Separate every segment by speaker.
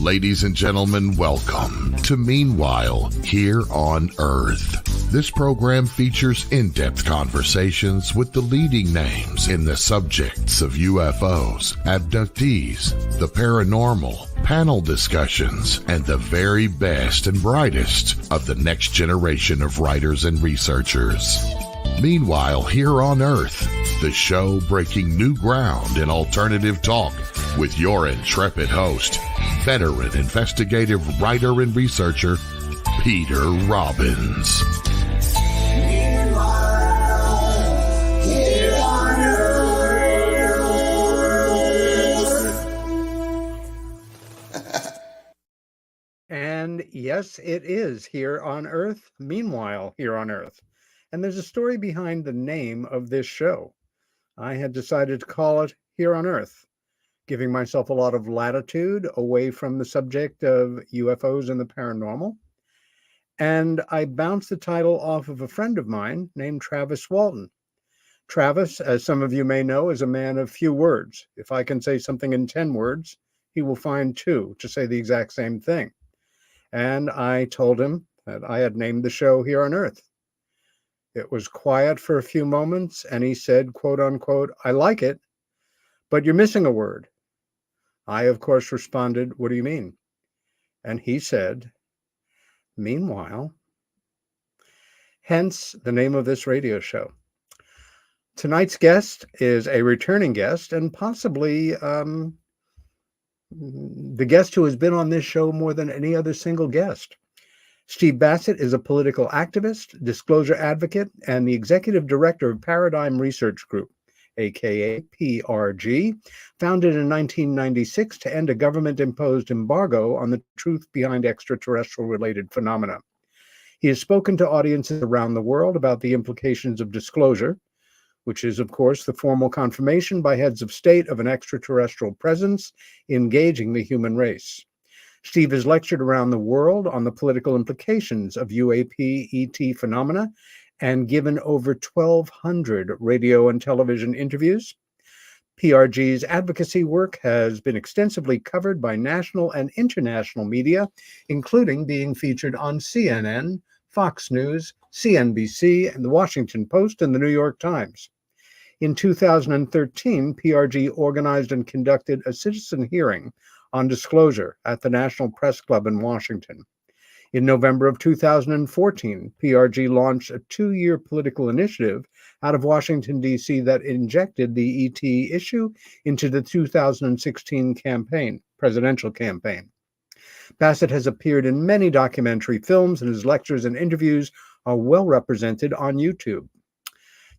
Speaker 1: Ladies and gentlemen, welcome to Meanwhile Here on Earth. This program features in-depth conversations with the leading names in the subjects of UFOs, abductees, the paranormal, panel discussions, and the very best and brightest of the next generation of writers and researchers. Meanwhile Here on Earth, the show breaking new ground in alternative talk with your intrepid host, veteran investigative writer and researcher, Peter Robbins.
Speaker 2: And yes, it is Here on Earth, Meanwhile Here on Earth. And there's a story behind the name of this show. I had decided to call it Here on Earth, giving myself a lot of latitude away from the subject of UFOs and the paranormal. And I bounced the title off of a friend of mine named Travis Walton. Travis, as some of you may know, is a man of few words. If I can say something in 10 words, he will find 2 to say the exact same thing. And I told him that I had named the show Here on Earth. It was quiet for a few moments, and he said, quote unquote, "I like it, but you're missing a word." I, of course, responded, "What do you mean?" And he said, "Meanwhile." Hence the name of this radio show. Tonight's guest is a returning guest and possibly the guest who has been on this show more than any other single guest. Steve Bassett is a political activist, disclosure advocate, and the executive director of Paradigm Research Group, aka PRG, founded in 1996 to end a government-imposed embargo on the truth behind extraterrestrial-related phenomena. He has spoken to audiences around the world about the implications of disclosure, which is, of course, the formal confirmation by heads of state of an extraterrestrial presence engaging the human race. Steve has lectured around the world on the political implications of UAP-ET phenomena and given over 1,200 radio and television interviews. PRG's advocacy work has been extensively covered by national and international media, including being featured on CNN, Fox News, CNBC, and the Washington Post and the New York Times. In 2013, PRG organized and conducted a citizen hearing on disclosure at the National Press Club in Washington. In November of 2014, PRG launched a 2-year political initiative out of Washington, D.C. that injected the ET issue into the 2016 presidential campaign. Bassett has appeared in many documentary films, and his lectures and interviews are well represented on YouTube.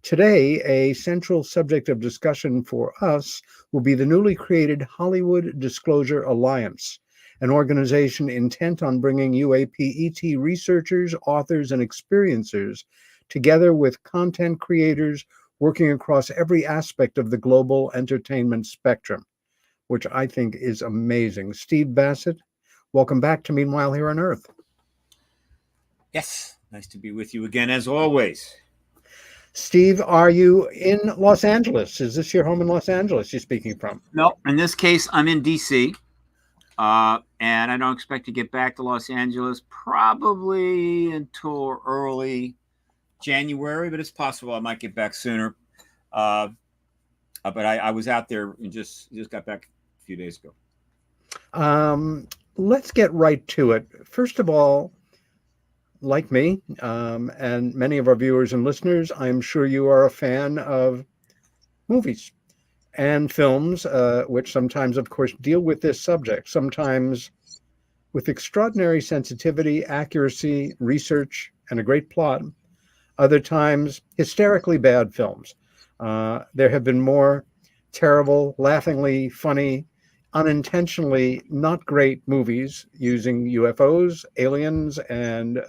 Speaker 2: Today, a central subject of discussion for us will be the newly created Hollywood Disclosure Alliance, an organization intent on bringing UAP-ET researchers, authors, and experiencers together with content creators working across every aspect of the global entertainment spectrum, which I think is amazing. Steve Bassett, welcome back to Meanwhile Here on Earth.
Speaker 3: Yes, nice to be with you again, as always.
Speaker 2: Steve, are you in Los Angeles? Is this your home in Los Angeles you're speaking from?
Speaker 3: No, in this case, I'm in D.C., and I don't expect to get back to Los Angeles probably until early January, but it's possible I might get back sooner. But I was out there and just got back a few days ago.
Speaker 2: Let's get right to it. First of all, like me, and many of our viewers and listeners, I'm sure you are a fan of movies and films, which sometimes, of course, deal with this subject, sometimes with extraordinary sensitivity, accuracy, research, and a great plot. Other times, hysterically bad films. There have been more terrible, laughingly funny, unintentionally not great movies using UFOs, aliens, and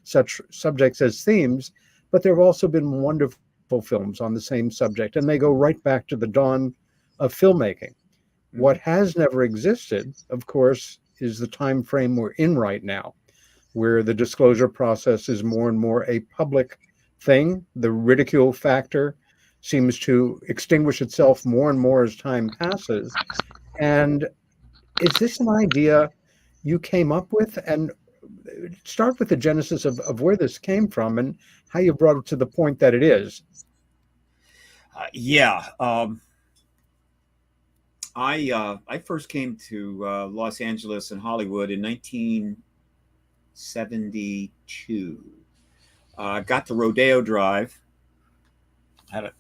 Speaker 2: such subjects as themes, but there have also been wonderful films on the same subject, and they go right back to the dawn of filmmaking. What has never existed, of course, is the time frame we're in right now, where the disclosure process is more and more a public thing. The ridicule factor seems to extinguish itself more and more as time passes. And is this an idea you came up with, and start with the genesis of where this came from and how you brought it to the point that it is.
Speaker 3: Yeah. I first came to Los Angeles and Hollywood in 1972. Got to Rodeo Drive. Had a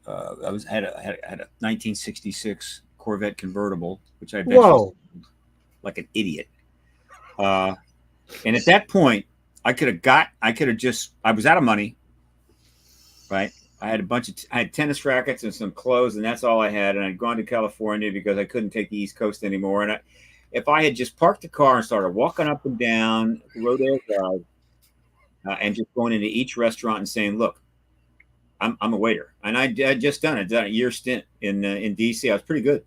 Speaker 3: had a 1966 Corvette convertible, which I eventually like an idiot. And at that point, I was out of money, right? I had tennis rackets and some clothes, and that's all I had. And I'd gone to California because I couldn't take the East Coast anymore. And if I had just parked the car and started walking up and down Rodeo Drive, and just going into each restaurant and saying, "Look, I'm a waiter," and I'd just done it. Done a year stint in DC. I was pretty good.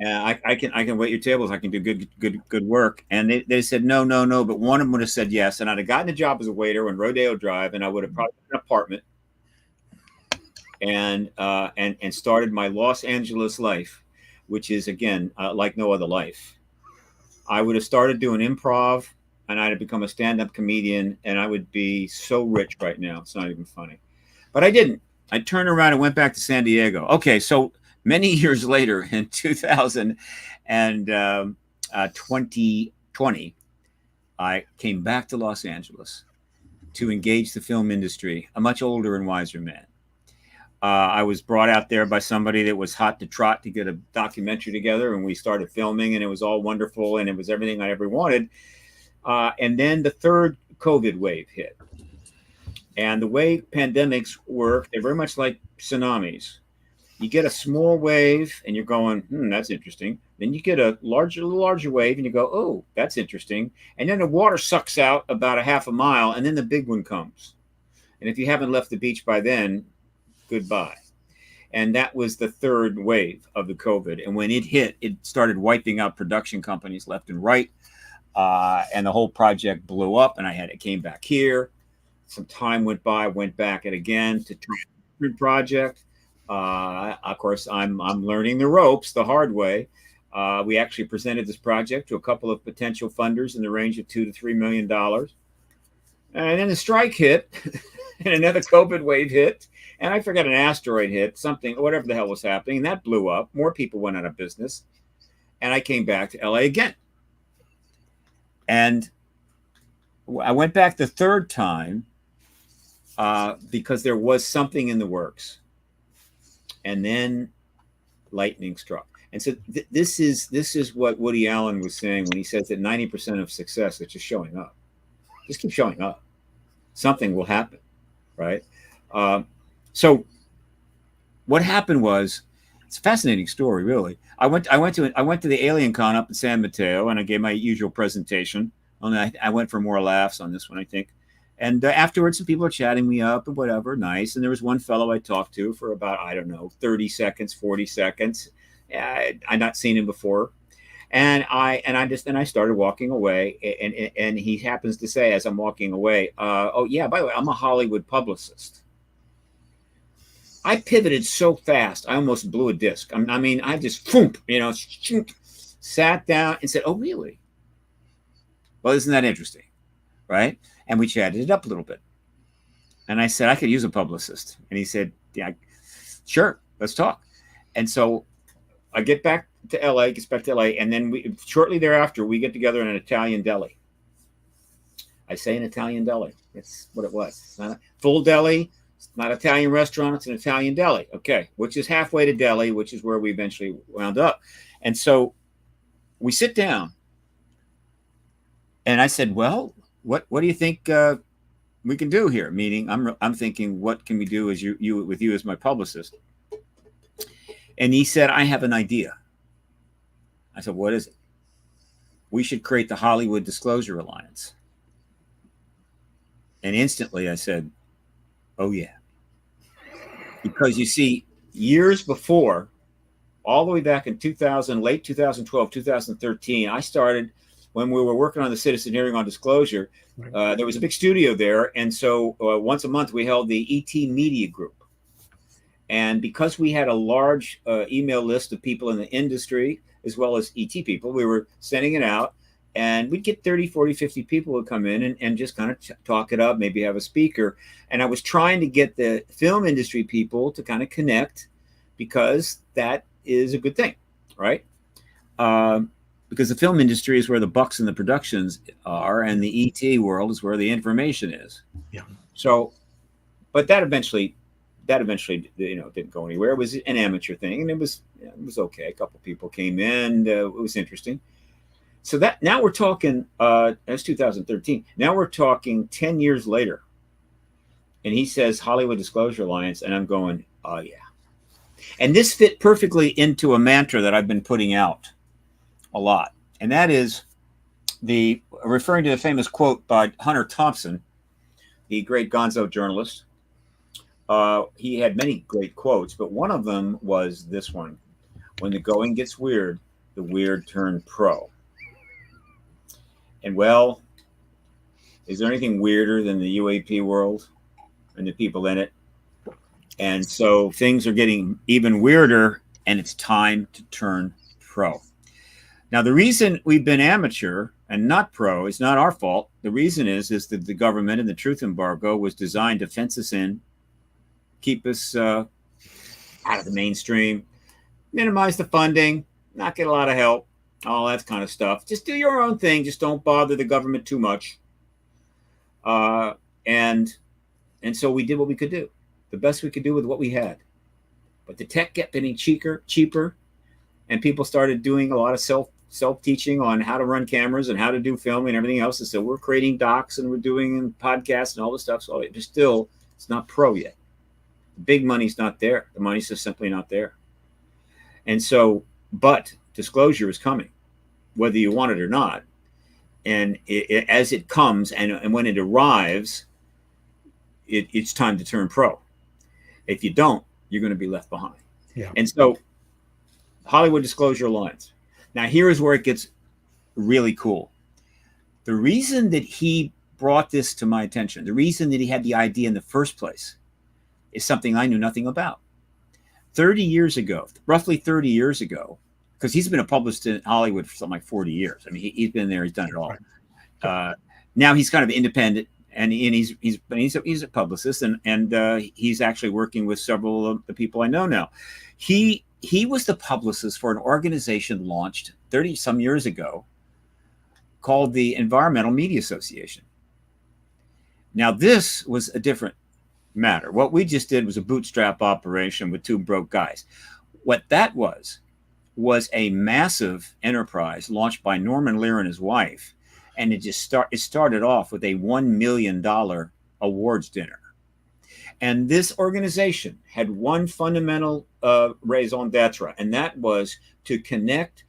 Speaker 3: I can wait your tables. I can do good work. And they said no. But one of them would have said yes, and I'd have gotten a job as a waiter on Rodeo Drive, and I would have probably an apartment, and started my Los Angeles life, which is again like no other life. I would have started doing improv, and I'd have become a stand-up comedian, and I would be so rich right now. It's not even funny, but I didn't. I turned around and went back to San Diego. Okay, so many years later, in 2020, I came back to Los Angeles to engage the film industry, a much older and wiser man. I was brought out there by somebody that was hot to trot to get a documentary together, and we started filming, and it was all wonderful, and it was everything I ever wanted. And then the third COVID wave hit. And the way pandemics work, they're very much like tsunamis. You get a small wave and you're going, that's interesting. Then you get a little larger wave and you go, oh, that's interesting. And then the water sucks out about a half a mile, and then the big one comes. And if you haven't left the beach by then, goodbye. And that was the third wave of the COVID. And when it hit, it started wiping out production companies left and right. And the whole project blew up, and I came back here. Some time went by, went back and again to different project. Of course, I'm learning the ropes the hard way. We actually presented this project to a couple of potential funders in the range of $2 to $3 million. And then the strike hit, and another COVID wave hit, and I forgot an asteroid hit, something, whatever the hell was happening, and that blew up. More people went out of business, and I came back to LA again. And I went back the third time because there was something in the works. And then lightning struck. And so this is what Woody Allen was saying when he says that 90% of success is just showing up. Just keep showing up. Something will happen, right? So what happened was, it's a fascinating story, really. I went to the Alien Con up in San Mateo, and I gave my usual presentation. Only I went for more laughs on this one, I think. And afterwards, some people are chatting me up and whatever, nice. And there was one fellow I talked to for about, 30 seconds, 40 seconds. I'd not seen him before. And I started walking away, and he happens to say, as I'm walking away, oh yeah, by the way, I'm a Hollywood publicist. I pivoted so fast, I almost blew a disc. I just, sat down and said, oh, really? Well, isn't that interesting? Right? And we chatted it up a little bit. And I said, I could use a publicist. And he said, yeah, sure, let's talk. And so I gets back to LA, and then shortly thereafter, we get together in an Italian deli. I say an Italian deli. It's what it was. It's not a full deli. It's not an Italian restaurant. It's an Italian deli. Okay, which is halfway to deli, which is where we eventually wound up. And so we sit down, and I said, well, what do you think we can do here? Meaning, I'm thinking, what can we do as you as my publicist? And he said, I have an idea. I said, what is it? We should create the Hollywood Disclosure Alliance. And instantly I said, oh yeah. Because you see, years before, all the way back in late 2012, 2013, I started, when we were working on the citizen hearing on disclosure, there was a big studio there. And so once a month we held the ET Media Group. And because we had a large email list of people in the industry, as well as ET people, we were sending it out. And we'd get 30, 40, 50 people who come in and just kind of talk it up, maybe have a speaker. And I was trying to get the film industry people to kind of connect, because that is a good thing, right? Because the film industry is where the bucks and the productions are, and the ET world is where the information is.
Speaker 2: Yeah.
Speaker 3: So, but that eventually, didn't go anywhere. It was an amateur thing, and it was okay. A couple people came in. It was interesting. So that now we're talking. That's 2013. Now we're talking 10 years later, and he says Hollywood Disclosure Alliance, and I'm going, oh yeah. And this fit perfectly into a mantra that I've been putting out a lot, and that is referring to the famous quote by Hunter Thompson, the great Gonzo journalist. He had many great quotes, but one of them was this one: "When the going gets weird, the weird turn pro." And well, is there anything weirder than the UAP world and the people in it? And so things are getting even weirder, and it's time to turn pro. Now, the reason we've been amateur and not pro is not our fault. The reason is that the government and the truth embargo was designed to fence us in, keep us out of the mainstream, minimize the funding, not get a lot of help, all that kind of stuff. Just do your own thing. Just don't bother the government too much. And so we did what we could do, the best we could do with what we had. But the tech kept getting cheaper, and people started doing a lot of self-teaching on how to run cameras and how to do filming and everything else. And so we're creating docs and we're doing podcasts and all this stuff. So it's not pro yet. The big money's not there. The money's just simply not there. And so, but disclosure is coming, whether you want it or not. And as it comes and when it arrives, it's time to turn pro. If you don't, you're going to be left behind.
Speaker 2: Yeah.
Speaker 3: And so Hollywood Disclosure Alliance. Now, here is where it gets really cool. The reason that he brought this to my attention, the reason that he had the idea in the first place, is something I knew nothing about. 30 years ago, roughly 30 years ago, because he's been a publicist in Hollywood for something like 40 years. I mean, he's been there, he's done it all. Now he's kind of independent, and he's a publicist, and he's actually working with several of the people I know now. He was the publicist for an organization launched 30 some years ago called the Environmental Media Association. Now, this was a different matter. What we just did was a bootstrap operation with two broke guys. What that was a massive enterprise launched by Norman Lear and his wife, and it started off with a $1 million awards dinner. And this organization had one fundamental raison d'etre, and that was to connect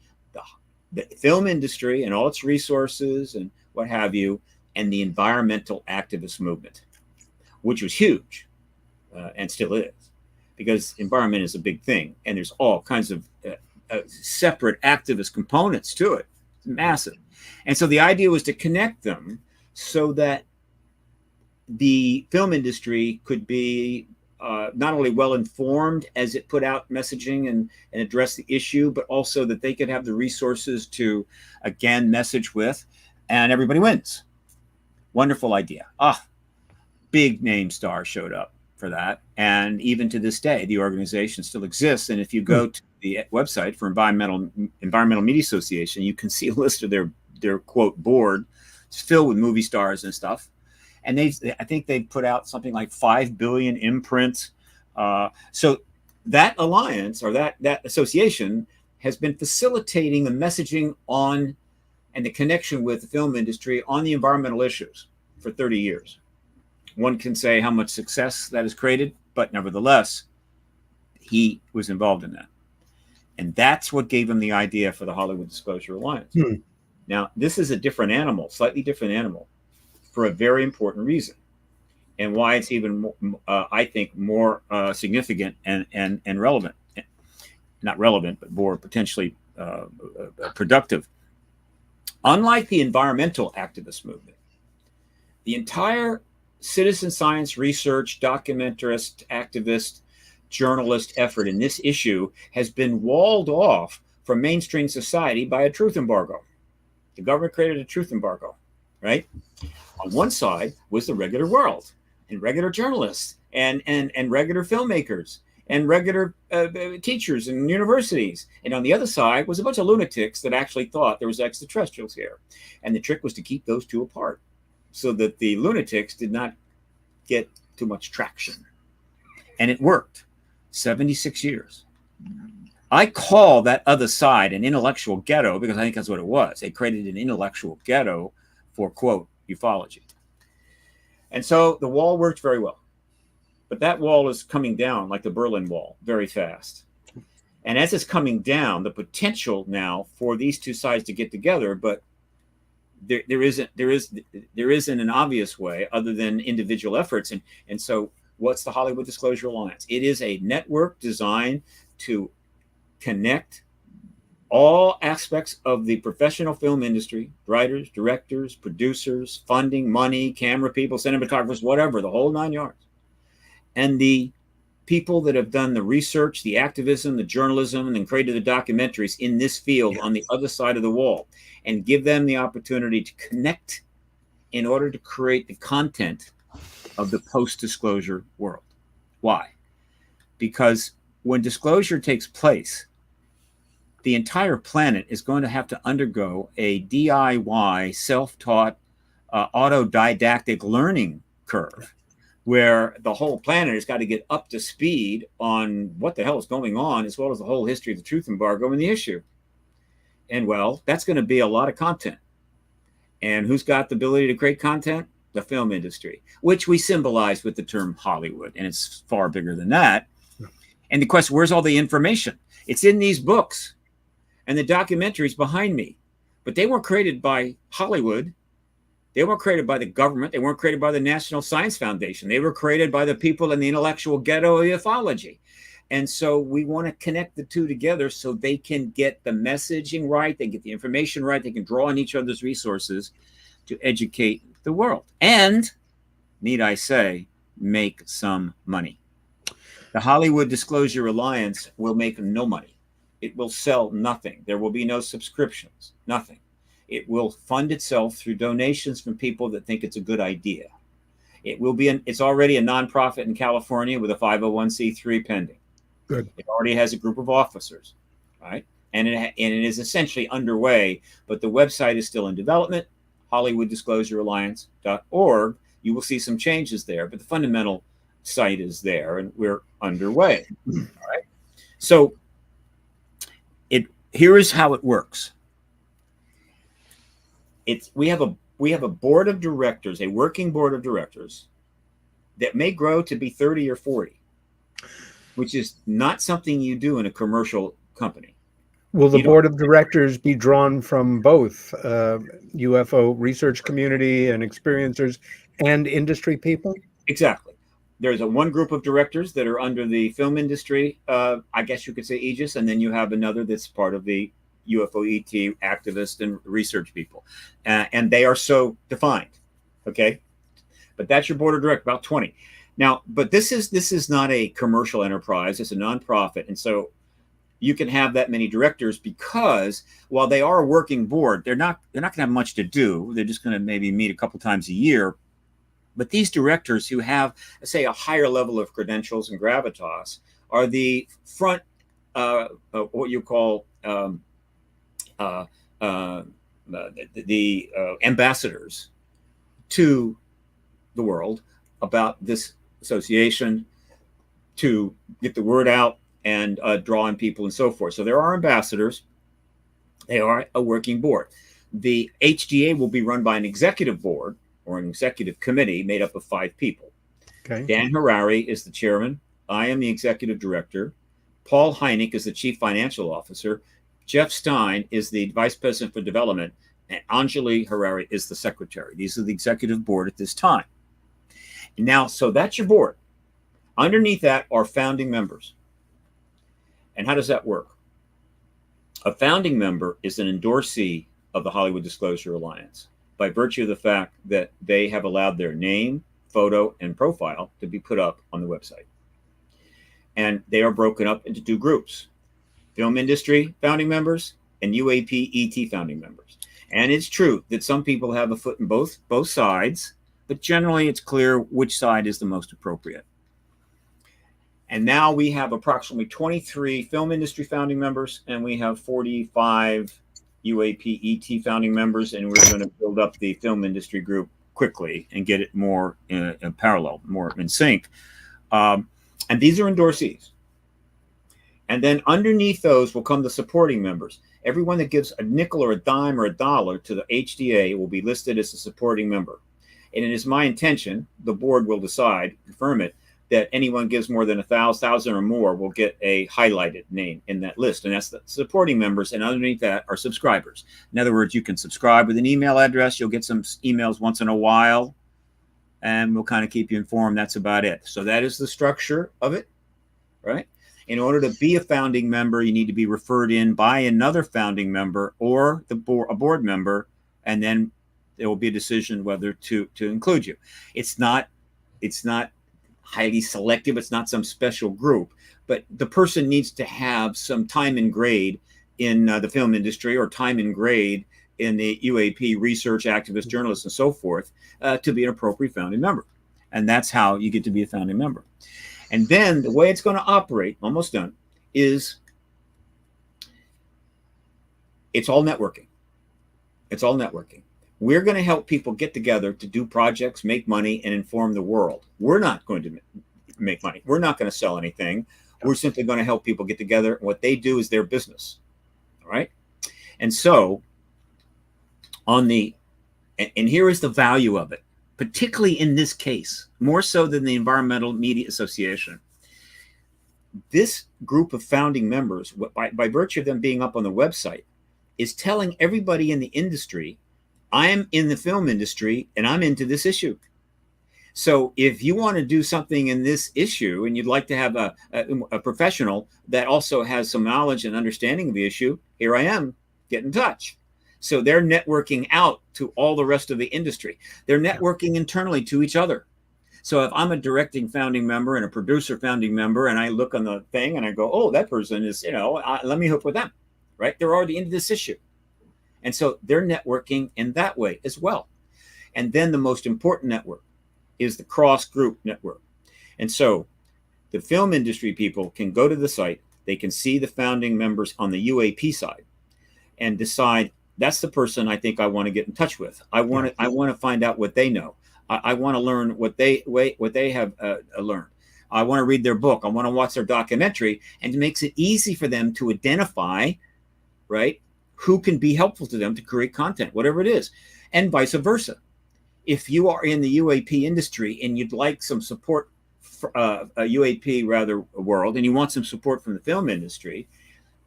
Speaker 3: the film industry and all its resources and what have you, and the environmental activist movement, which was huge and still is, because environment is a big thing, and there's all kinds of separate activist components to it. It's massive. And so the idea was to connect them so that the film industry could be not only well informed as it put out messaging and address the issue, but also that they could have the resources to, again, message with, and everybody wins. Wonderful idea. Big name star showed up for that. And even to this day, the organization still exists. And if you go to the website for Environmental Media Association, you can see a list of their quote board. It's filled with movie stars and stuff. And I think they've put out something like 5 billion imprints. So that alliance, or that association, has been facilitating the messaging on and the connection with the film industry on the environmental issues for 30 years. One can say how much success that has created, but nevertheless, he was involved in that. And that's what gave him the idea for the Hollywood Disclosure Alliance. Now, this is a different animal, slightly different animal, for a very important reason, and why it's even, I think, more significant and relevant. Not relevant, but more potentially productive. Unlike the environmental activist movement, the entire citizen science research, documentarist, activist, journalist effort in this issue has been walled off from mainstream society by a truth embargo. The government created a truth embargo, right? On one side was the regular world and regular journalists and regular filmmakers and regular teachers and universities. And on the other side was a bunch of lunatics that actually thought there was extraterrestrials here. And the trick was to keep those two apart so that the lunatics did not get too much traction. And it worked. 76 years. I call that other side an intellectual ghetto because I think that's what it was. They created an intellectual ghetto for, quote, ufology. And so the wall worked very well. But that wall is coming down like the Berlin Wall very fast. And as it's coming down, the potential now for these two sides to get together, but there isn't an obvious way other than individual efforts. And so what's the Hollywood Disclosure Alliance? It is a network designed to connect all aspects of the professional film industry, writers, directors, producers, funding, money, camera people, cinematographers, whatever, the whole 9 yards. And the people that have done the research, the activism, the journalism, and then created the documentaries in this field on the other side of the wall, and give them the opportunity to connect in order to create the content of the post-disclosure world. Why? Because when disclosure takes place, the entire planet is going to have to undergo a DIY, self-taught, autodidactic learning curve, where the whole planet has got to get up to speed on what the hell is going on, as well as the whole history of the truth embargo and the issue. And well, that's going to be a lot of content. And who's got the ability to create content? The film industry, which we symbolize with the term Hollywood. And it's far bigger than that. And the question, where's all the information? It's in these books and the documentaries behind me. But they weren't created by Hollywood. They weren't created by the government. They weren't created by the National Science Foundation. They were created by the people in the intellectual ghetto of ufology. And so we want to connect the two together so they can get the messaging right, they get the information right, they can draw on each other's resources to educate the world. And, need I say, make some money. The Hollywood Disclosure Alliance will make no money. It will sell nothing. There will be no subscriptions, nothing. It will fund itself through donations from people that think it's a good idea. It will be it's already a nonprofit in California with a 501c3 pending.
Speaker 2: Good.
Speaker 3: It already has a group of officers, right? And it is essentially underway, but the website is still in development, HollywoodDisclosureAlliance.org. You will see some changes there, but the fundamental site is there, and we're underway. All right. So here is how it works. We have a board of directors, a working board of directors that may grow to be 30 or 40, which is not something you do in a commercial company.
Speaker 2: Will the board of directors be drawn from both UFO research community and experiencers and industry people?
Speaker 3: Exactly. There's one group of directors that are under the film industry, I guess you could say aegis, and then you have another that's part of the UFO ET activists and research people. And they are so defined, okay? But that's your board of directors, about 20. Now, but this is not a commercial enterprise, it's a nonprofit. And so you can have that many directors because while they are a working board, they're not going to have much to do. They're just going to maybe meet a couple times a year. But these directors who have, say, a higher level of credentials and gravitas are the front, what you call the ambassadors to the world about this association, to get the word out and draw in people and so forth. So there are ambassadors. They are a working board. The HDA will be run by an executive board or an executive committee made up of 5 people.
Speaker 2: Okay.
Speaker 3: Dan Harari is the chairman. I am the executive director. Paul Hynek is the chief financial officer. Jeff Stein is the vice president for development. And Anjali Harari is the secretary. These are the executive board at this time. Now, so that's your board. Underneath that are founding members. And how does that work? A founding member is an endorsee of the Hollywood Disclosure Alliance by virtue of the fact that they have allowed their name, photo, and profile to be put up on the website. And they are broken up into 2 groups, film industry founding members and UAP ET founding members. And it's true that some people have a foot in both sides, but generally it's clear which side is the most appropriate. And now we have approximately 23 film industry founding members, and we have 45 UAP-ET founding members, and we're going to build up the film industry group quickly and get it more in parallel, more in sync. And these are endorsees. And then underneath those will come the supporting members. Everyone that gives a nickel or a dime or a dollar to the HDA will be listed as a supporting member. And it is my intention, the board will decide, confirm it, that anyone gives more than 1,000 or more will get a highlighted name in that list. And that's the supporting members. And underneath that are subscribers. In other words, you can subscribe with an email address. You'll get some emails once in a while, and we'll kind of keep you informed. That's about it. So that is the structure of it, right? In order to be a founding member, you need to be referred in by another founding member or a board member, and then there will be a decision whether to include you. It's not highly selective. It's not some special group, but the person needs to have some time and grade in the film industry or time and grade in the UAP research, activist, journalists, and so forth to be an appropriate founding member. And that's how you get to be a founding member. And then the way it's going to operate, almost done, is it's all networking. It's all networking. We're going to help people get together to do projects, make money, and inform the world. We're not going to make money. We're not going to sell anything. We're simply going to help people get together. What they do is their business. All right? And so, and here is the value of it, particularly in this case, more so than the Environmental Media Association. This group of founding members, by virtue of them being up on the website, is telling everybody in the industry, I'm in the film industry and I'm into this issue. So if you want to do something in this issue and you'd like to have a professional that also has some knowledge and understanding of the issue, here I am, get in touch. So they're networking out to all the rest of the industry. They're networking internally to each other. So if I'm a directing founding member and a producer founding member, and I look on the thing and I go, oh, that person is, let me hook with them, right? They're already into this issue. And so they're networking in that way as well. And then the most important network is the cross-group network. And so the film industry people can go to the site, they can see the founding members on the UAP side and decide, that's the person I think I want to get in touch with. I want to find out what they know. I want to learn what they have learned. I want to read their book. I want to watch their documentary, and it makes it easy for them to identify, right, who can be helpful to them to create content, whatever it is, and vice versa. If you are in the UAP industry and you'd like some support for a UAP world, and you want some support from the film industry,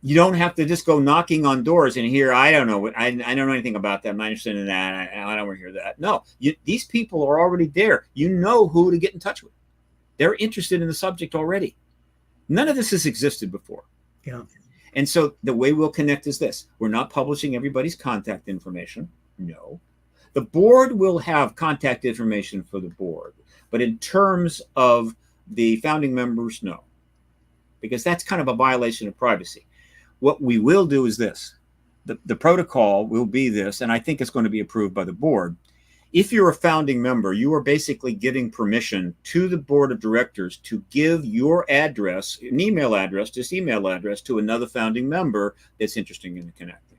Speaker 3: you don't have to just go knocking on doors and hear, I don't know, I don't know anything about that. I'm not interested in that. I don't want to hear that. No, these people are already there. You know who to get in touch with. They're interested in the subject already. None of this has existed before.
Speaker 2: Yeah.
Speaker 3: And so the way we'll connect is this. We're not publishing everybody's contact information. No. The board will have contact information for the board. But in terms of the founding members, no. Because that's kind of a violation of privacy. What we will do is this. The protocol will be this, and I think it's going to be approved by the board. If you're a founding member, you are basically giving permission to the board of directors to give your address, an email address, to another founding member that's interested in connecting.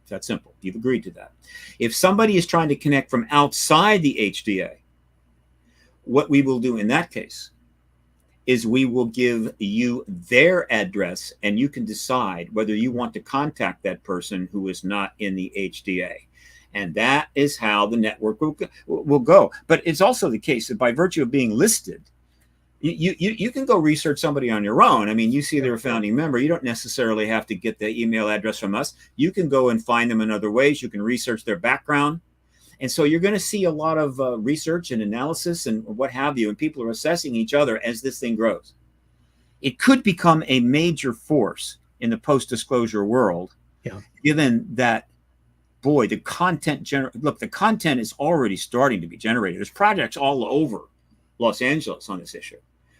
Speaker 3: It's that simple. You've agreed to that. If somebody is trying to connect from outside the HDA, what we will do in that case is we will give you their address, and you can decide whether you want to contact that person who is not in the HDA. And that is how the network will go. But it's also the case that by virtue of being listed, you can go research somebody on your own. I mean, you see they're a founding member. You don't necessarily have to get the email address from us. You can go and find them in other ways. You can research their background. And so you're going to see a lot of research and analysis and what have you, and people are assessing each other as this thing grows. It could become a major force in the post-disclosure world, given that, boy, the content the content is already starting to be generated. There's projects all over Los Angeles on this issue.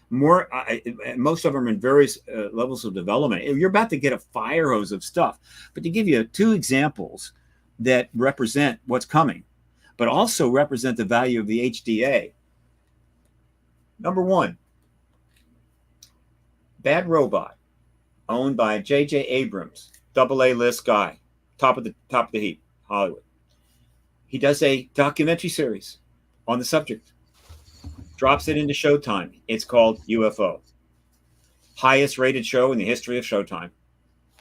Speaker 3: Most of them are in various levels of development. You're about to get a fire hose of stuff. But to give you two examples, that represent what's coming, but also represent the value of the HDA. Number one, Bad Robot, owned by J.J. Abrams, double-A list guy, top of the heap, Hollywood. He does a documentary series on the subject, drops it into Showtime. It's called UFO. Highest rated show in the history of Showtime.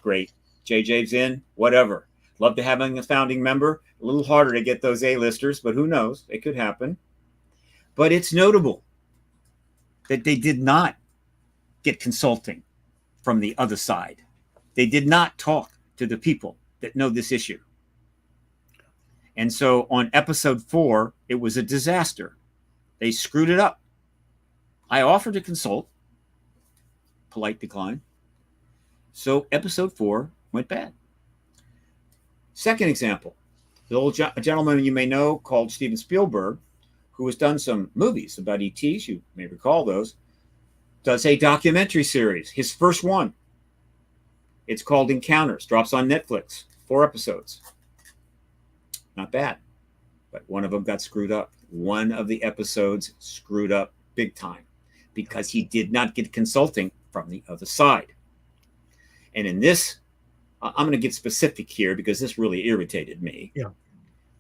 Speaker 3: Great. JJ's in, whatever. Love to have him a founding member. A little harder to get those A-listers, but who knows? It could happen. But it's notable that they did not get consulting from the other side. They did not talk to the people that know this issue. And so on episode 4, it was a disaster. They screwed it up. I offered to consult. Polite decline. So episode 4 went bad. Second example, the old gentleman you may know called Steven Spielberg, who has done some movies about ETs, you may recall those, does a documentary series, his first one. It's called Encounters, drops on Netflix, 4 episodes. Not bad, but one of them got screwed up. One of the episodes screwed up big time because he did not get consulting from the other side. And in this, I'm going to get specific here because this really irritated me.
Speaker 2: Yeah.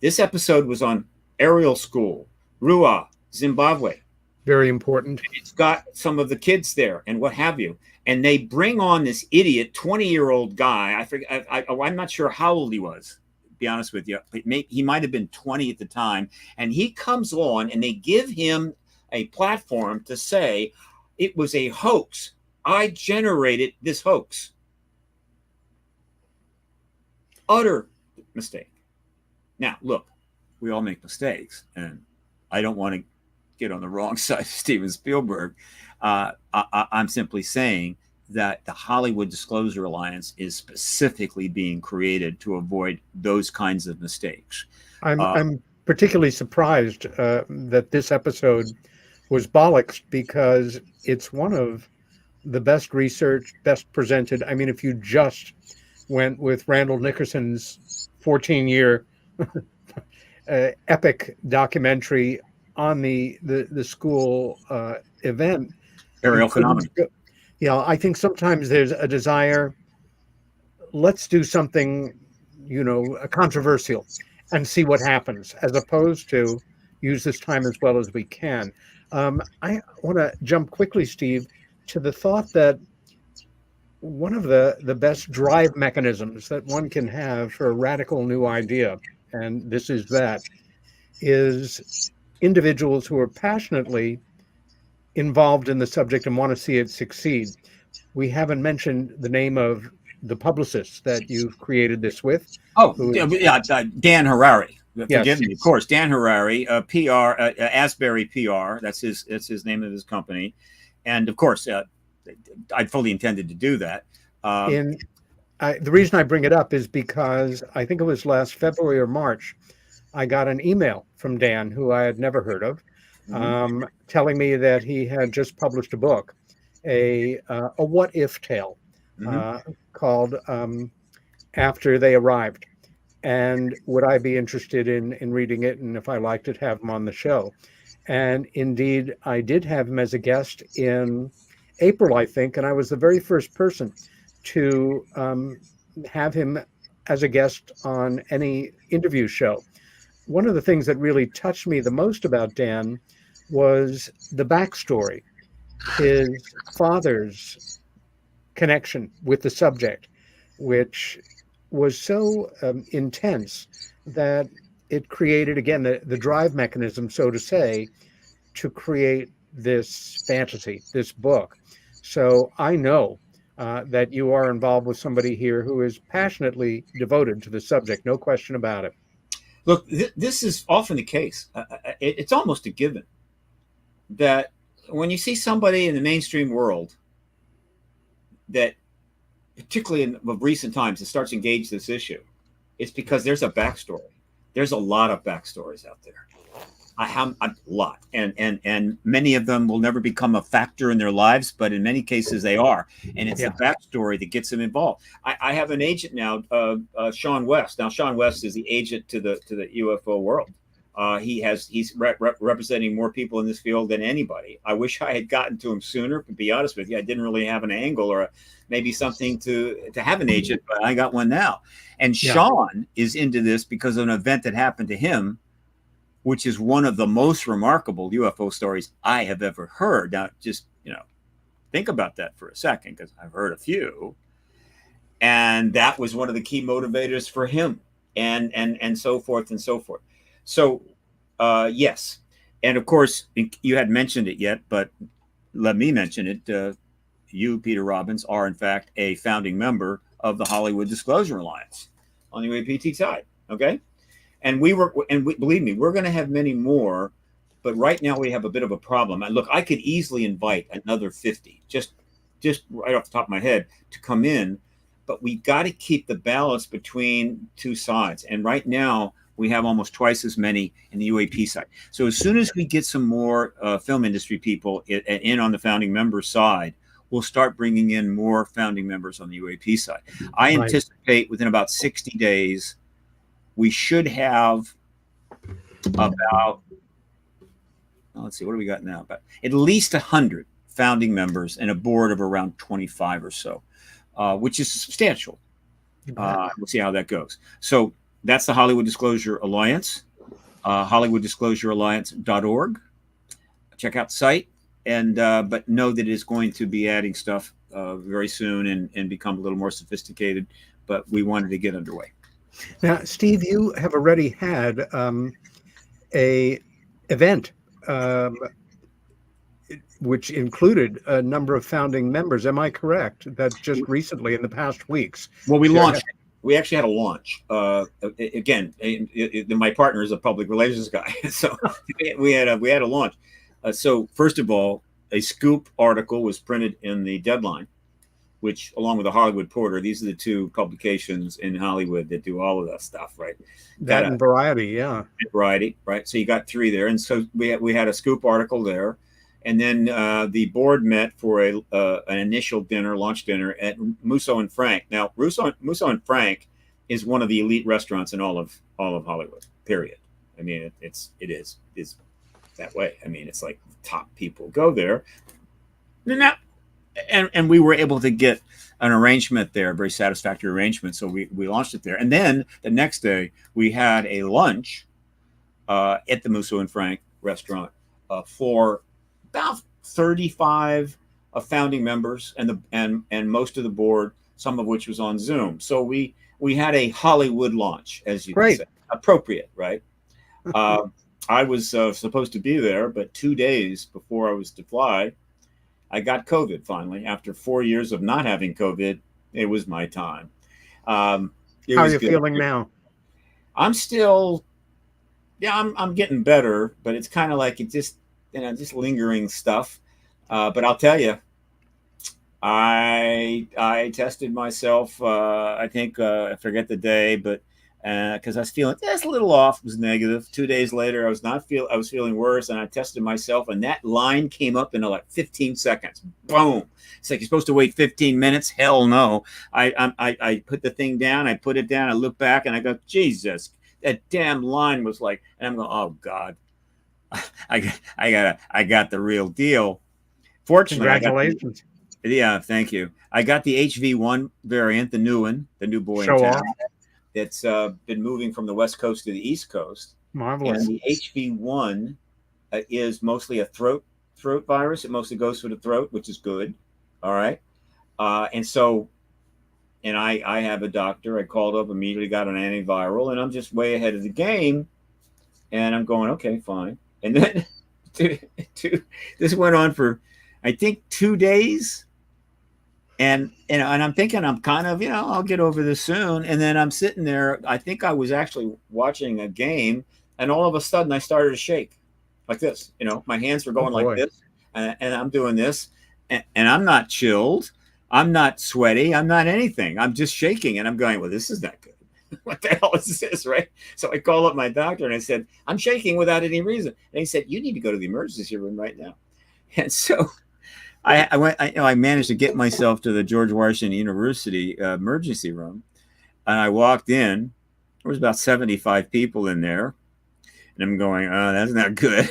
Speaker 3: This episode was on aerial school, Rua, Zimbabwe.
Speaker 2: Very important.
Speaker 3: It's got some of the kids there and what have you. And they bring on this idiot 20-year-old guy. I'm not sure how old he was, to be honest with you. He might have been 20 at the time. And he comes on and they give him a platform to say it was a hoax. I generated this hoax. Utter mistake. Now, look, we all make mistakes, and I don't want to get on the wrong side of Steven Spielberg. I'm simply saying that the Hollywood Disclosure Alliance is specifically being created to avoid those kinds of mistakes.
Speaker 2: I'm particularly surprised that this episode was bollocksed because it's one of the best researched, best presented. I mean, if you just went with Randall Nickerson's 14-year epic documentary on the school event.
Speaker 3: Aerial phenomenon.
Speaker 2: Yeah, I think sometimes there's a desire, let's do something, controversial and see what happens, as opposed to use this time as well as we can. I want to jump quickly, Steve, to the thought that one of the best drive mechanisms that one can have for a radical new idea, and this is that, is individuals who are passionately involved in the subject and want to see it succeed. We haven't mentioned the name of the publicist that you've created this with.
Speaker 3: Oh, yeah, Dan Harari. Forgive me, of course. Dan Harari, PR, Asbury PR. That's his name of his company, and of course, I fully intended to do that.
Speaker 2: The reason I bring it up is because I think it was last February or March, I got an email from Dan, who I had never heard of, telling me that he had just published a book, a what if tale, called After They Arrived. And would I be interested in reading it? And if I liked it, have him on the show. And indeed, I did have him as a guest in April, I think. And I was the very first person to have him as a guest on any interview show. One of the things that really touched me the most about Dan was the backstory, his father's connection with the subject, which was so intense that it created, again, the drive mechanism, so to say, to create this fantasy, this book. So I know that you are involved with somebody here who is passionately devoted to the subject, no question about it.
Speaker 3: Look, this is often the case. It's almost a given that when you see somebody in the mainstream world that, particularly in recent times, that starts to engage this issue, it's because there's a backstory. There's a lot of backstories out there. I have a lot, and many of them will never become a factor in their lives, but in many cases they are, and it's the backstory that gets them involved. I have an agent now, Sean West. Now Sean West is the agent to the UFO world. He's representing more people in this field than anybody. I wish I had gotten to him sooner. To be honest with you, I didn't really have an angle or maybe something to have an agent, but I got one now. And Sean is into this because of an event that happened to him, which is one of the most remarkable UFO stories I have ever heard. Now, just, think about that for a second, because I've heard a few. And that was one of the key motivators for him, and so forth and so forth. So, yes. And of course, you hadn't mentioned it yet, but let me mention it. You, Peter Robbins, are in fact a founding member of the Hollywood Disclosure Alliance on the UAPT side. Okay. And believe me, we're going to have many more, but right now we have a bit of a problem. And look, I could easily invite another 50, just right off the top of my head, to come in, but we got to keep the balance between two sides. And right now we have almost twice as many in the UAP side. So as soon as we get some more film industry people in on the founding member side, we'll start bringing in more founding members on the UAP side. I anticipate within about 60 days, we should have about, let's see, what do we got now? About at least 100 founding members and a board of around 25 or so, which is substantial. We'll see how that goes. So that's the Hollywood Disclosure Alliance, HollywoodDisclosureAlliance.org. Check out the site, and but know that it is going to be adding stuff very soon and become a little more sophisticated, but we wanted to get underway.
Speaker 2: Now, Steve, you have already had a event which included a number of founding members. Am I correct? That's just recently in the past weeks.
Speaker 3: Well, we launched. We actually had a launch. Again, my partner is a public relations guy, so we had a launch. So first of all, a scoop article was printed in the Deadline, which, along with the Hollywood Porter, these are the two publications in Hollywood that do all of that stuff, right?
Speaker 2: That and Variety, yeah.
Speaker 3: Variety, right? So you got three there. And so we had a scoop article there. And then the board met for an initial dinner, launch dinner at Musso and Frank. Now, Musso and Frank is one of the elite restaurants in all of Hollywood, period. I mean, it is that way. I mean, it's like top people go there. And we were able to get an arrangement there, a very satisfactory arrangement. So we launched it there. And then the next day we had a lunch at the Musso and Frank restaurant for about 35 founding members and most of the board, some of which was on Zoom. So we had a Hollywood launch, as you say. Appropriate, right? I was supposed to be there, but 2 days before I was to fly, I got COVID finally. After 4 years of not having COVID, it was my time.
Speaker 2: How are you feeling now?
Speaker 3: I'm still, I'm getting better, but it's kind of like it just lingering stuff. But I'll tell you, I tested myself. I think I forget the day, but because I was feeling just a little off, it was negative. 2 days later, I was feeling worse, and I tested myself, and that line came up in like 15 seconds. Boom! It's like you're supposed to wait 15 minutes. Hell no! I put the thing down. I put it down. I look back, and I go, Jesus! That damn line was like, and I'm going, oh God! I got the real deal. Fortunately,
Speaker 2: congratulations.
Speaker 3: Thank you. I got the HV1 variant, the new one, the new boy
Speaker 2: Show
Speaker 3: in town.
Speaker 2: off.
Speaker 3: It's been moving from the West Coast to the East Coast.
Speaker 2: Marvelous.
Speaker 3: And the HV1 is mostly a throat virus. It mostly goes for the throat, which is good. All right. And I have a doctor. I called up immediately, got an antiviral, and I'm just way ahead of the game. And I'm going, okay, fine. And then this went on for, I think, 2 days. And I'm thinking I'm kind of, I'll get over this soon. And then I'm sitting there. I think I was actually watching a game, and all of a sudden I started to shake like this. My hands were going like this, and I'm doing this, and I'm not chilled. I'm not sweaty. I'm not anything. I'm just shaking, and I'm going, well, this is not good. what the hell is this, right? So I call up my doctor and I said, I'm shaking without any reason. And he said, you need to go to the emergency room right now. And so I managed to get myself to the George Washington University emergency room. And I walked in. There was about 75 people in there. And I'm going, oh, that's not good.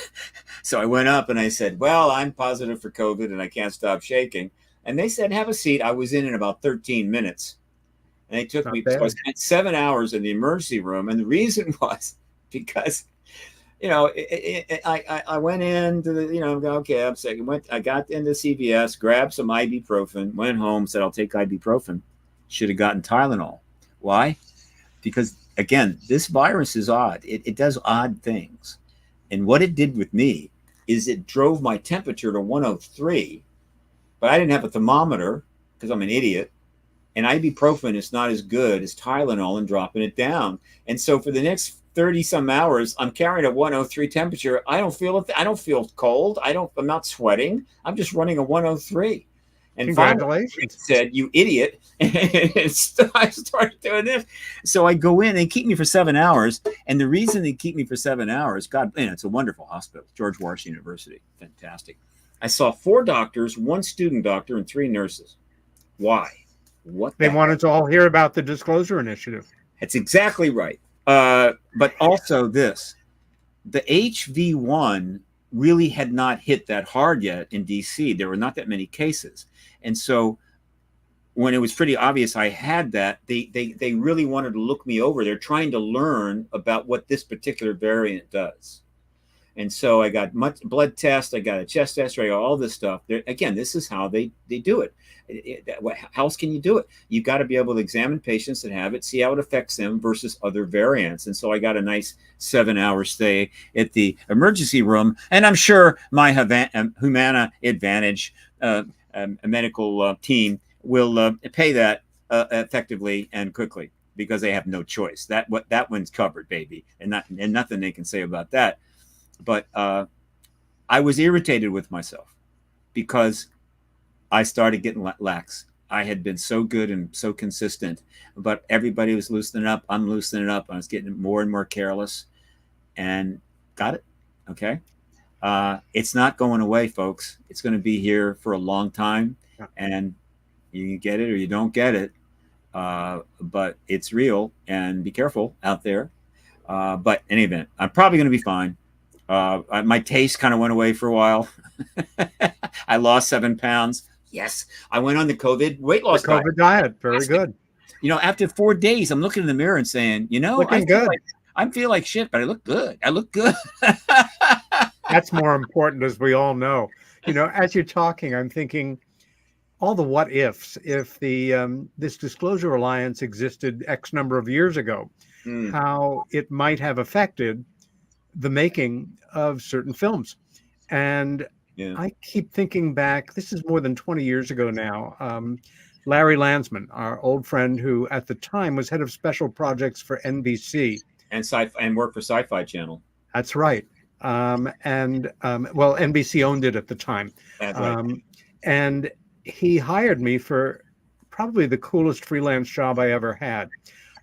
Speaker 3: So I went up and I said, well, I'm positive for COVID and I can't stop shaking. And they said, have a seat. I was in about 13 minutes. And they took me, so I spent 7 hours in the emergency room. And the reason was because, I went into the, okay, I'm sick. I got into CVS, grabbed some ibuprofen, went home, said, I'll take ibuprofen. Should have gotten Tylenol. Why? Because, again, this virus is odd. It does odd things. And what it did with me is it drove my temperature to 103, but I didn't have a thermometer because I'm an idiot. And ibuprofen is not as good as Tylenol in dropping it down. And so for the next 30 some hours, I'm carrying a 103 temperature. I don't feel it. I don't feel cold. I'm not sweating. I'm just running a 103. And
Speaker 2: congratulations.
Speaker 3: Said, you idiot. And I started doing this. So I go in, they keep me for 7 hours. And the reason they keep me for 7 hours, God, it's a wonderful hospital, George Washington University. Fantastic. I saw 4 doctors, 1 student doctor, and 3 nurses. Why? What
Speaker 2: they wanted to all hear about the disclosure initiative.
Speaker 3: That's exactly right. But also this, the HV1 really had not hit that hard yet in DC. There were not that many cases. And so when it was pretty obvious I had that, they really wanted to look me over. They're trying to learn about what this particular variant does. And so I got much blood test, I got a chest x-ray, all this stuff. Again, this is how they do it. How else can you do it? You've got to be able to examine patients that have it, see how it affects them versus other variants. And so I got a nice 7-hour stay at the emergency room. And I'm sure my Humana Advantage medical team will pay that effectively and quickly because they have no choice. That one's covered, baby, and nothing they can say about that. But I was irritated with myself because I started getting lax. I had been so good and so consistent, but everybody was loosening up. I'm loosening up. I was getting more and more careless and got it. Okay. It's not going away, folks. It's going to be here for a long time, and you get it or you don't get it. But it's real, and be careful out there. But in any event, I'm probably going to be fine. My taste kind of went away for a while. I lost 7 pounds. Yes, I went on the COVID weight loss
Speaker 2: diet. Very good.
Speaker 3: After 4 days, I'm looking in the mirror and saying, I feel like shit, but I look good. I look good.
Speaker 2: That's more important, as we all know. As you're talking, I'm thinking all the what ifs. If this Disclosure Alliance existed X number of years ago, how it might have affected the making of certain films. And I keep thinking back, this is more than 20 years ago now. Larry Landsman, our old friend who at the time was head of special projects for NBC.
Speaker 3: And worked for Sci-Fi Channel.
Speaker 2: That's right. NBC owned it at the time.
Speaker 3: That's right.
Speaker 2: And he hired me for probably the coolest freelance job I ever had.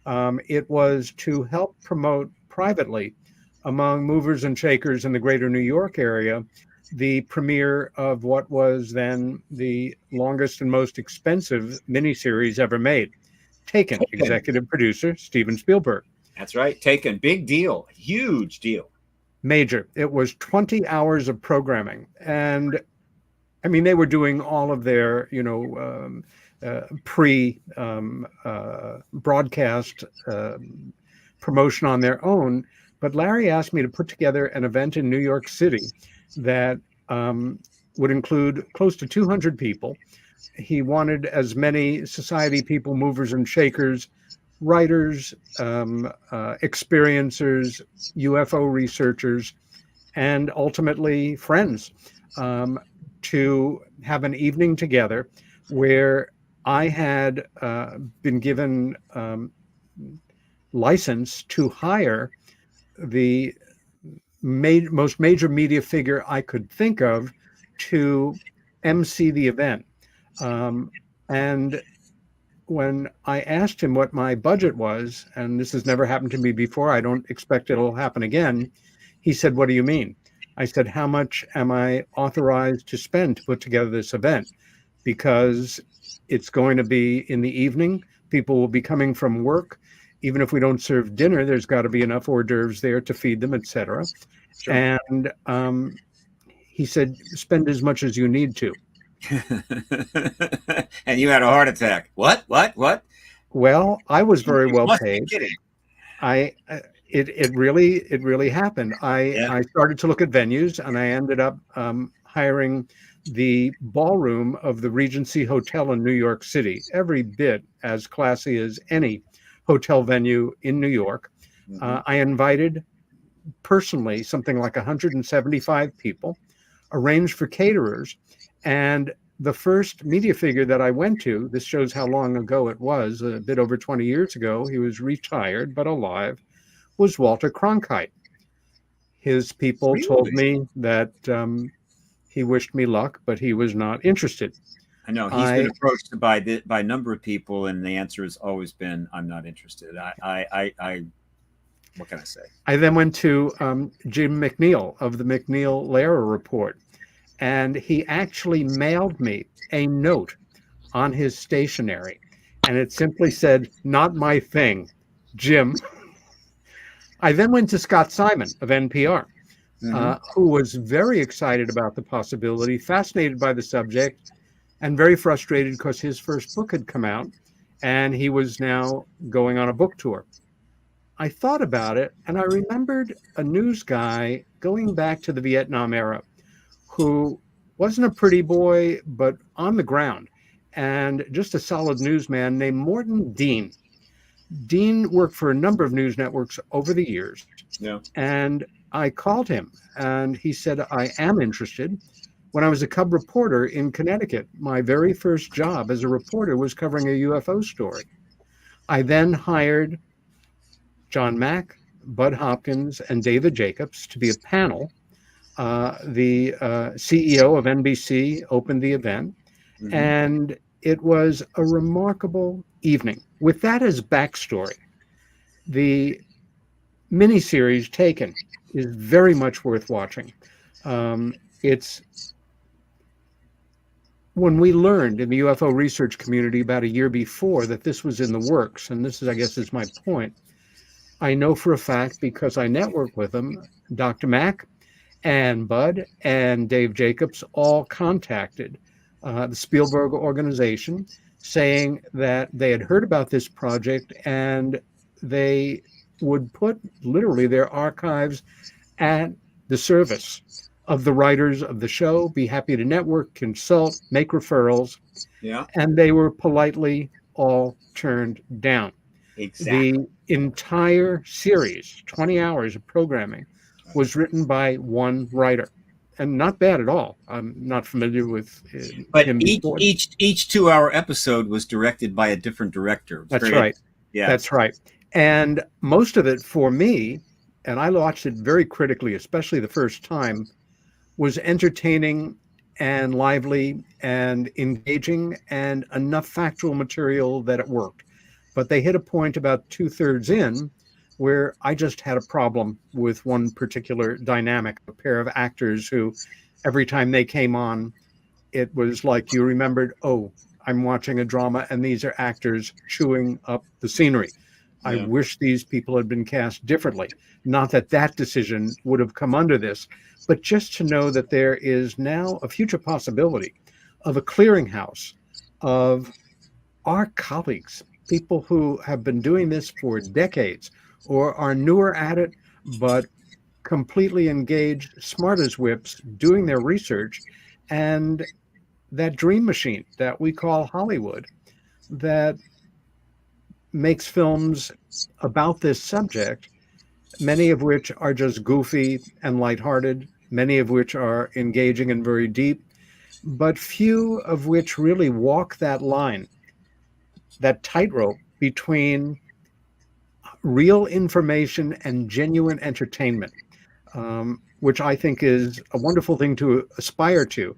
Speaker 2: It was to help promote privately among movers and shakers in the greater New York area the premiere of what was then the longest and most expensive miniseries ever made, Taken. Executive producer Steven Spielberg.
Speaker 3: That's right. Taken. Big deal. Huge deal.
Speaker 2: Major. It was 20 hours of programming. And I mean, they were doing all of their, broadcast promotion on their own. But Larry asked me to put together an event in New York City that would include close to 200 people. He wanted as many society people, movers and shakers, writers, experiencers, UFO researchers, and ultimately friends to have an evening together where I had been given license to hire the most major media figure I could think of to MC the event. And when I asked him what my budget was, and this has never happened to me before, I don't expect it'll happen again, he said, "What do you mean?" I said, "How much am I authorized to spend to put together this event? Because it's going to be in the evening. People will be coming from work. Even if we don't serve dinner, there's got to be enough hors d'oeuvres there to feed them, etc."
Speaker 3: Sure.
Speaker 2: And he said, "Spend as much as you need to."
Speaker 3: And you had a heart attack. What?
Speaker 2: Well, I was very
Speaker 3: You
Speaker 2: well
Speaker 3: must be
Speaker 2: paid.
Speaker 3: kidding.
Speaker 2: It really happened. I started to look at venues, and I ended up hiring the ballroom of the Regency Hotel in New York City, every bit as classy as any hotel venue in New York. I invited personally something like 175 people, arranged for caterers, and the first media figure that I went to, this shows how long ago it was, a bit over 20 years ago, he was retired but alive, was Walter Cronkite. His people told me that he wished me luck, but he was not interested.
Speaker 3: I know he's been approached by a number of people, and the answer has always been, "I'm not interested." What can I say?
Speaker 2: I then went to Jim McNeil of the McNeil-Lehrer Report, and he actually mailed me a note on his stationery, and it simply said, "Not my thing, Jim." I then went to Scott Simon of NPR, who was very excited about the possibility, fascinated by the subject, and very frustrated because his first book had come out, and he was now going on a book tour. I thought about it, and I remembered a news guy going back to the Vietnam era who wasn't a pretty boy, but on the ground, and just a solid newsman named Morton Dean. Dean worked for a number of news networks over the years.
Speaker 3: Yeah.
Speaker 2: And I called him, and he said, "I am interested." When I was a cub reporter in Connecticut, my very first job as a reporter was covering a UFO story. I then hired John Mack, Bud Hopkins, and David Jacobs to be a panel. The CEO of NBC opened the event, and it was a remarkable evening. With that as backstory, the miniseries Taken is very much worth watching. It's when we learned in the UFO research community about a year before that this was in the works, and this is, I guess, is my point. I know for a fact because I network with them, Dr. Mack and Bud and Dave Jacobs all contacted the Spielberg organization saying that they had heard about this project and they would put literally their archives at the service of the writers of the show, be happy to network, consult, make referrals.
Speaker 3: Yeah.
Speaker 2: And they were politely all turned down.
Speaker 3: Exactly.
Speaker 2: The entire series, 20 hours of programming, was written by one writer, and not bad at all. I'm not familiar with
Speaker 3: but
Speaker 2: him before.
Speaker 3: each 2-hour episode was directed by a different director.
Speaker 2: That's right.
Speaker 3: Yeah,
Speaker 2: that's right. And most of it for me, and I watched it very critically, especially the first time, was entertaining and lively and engaging and enough factual material that it worked. But they hit a point about 2/3 in where I just had a problem with one particular dynamic, a pair of actors who every time they came on, it was like you remembered, oh, I'm watching a drama and these are actors chewing up the scenery. Yeah. I wish these people had been cast differently. Not that that decision would have come under this, but just to know that there is now a future possibility of a clearinghouse of our colleagues, people who have been doing this for decades or are newer at it, but completely engaged, smart as whips, doing their research, and that dream machine that we call Hollywood that makes films about this subject, many of which are just goofy and lighthearted, many of which are engaging and very deep, but few of which really walk that line, that tightrope between real information and genuine entertainment, which I think is a wonderful thing to aspire to.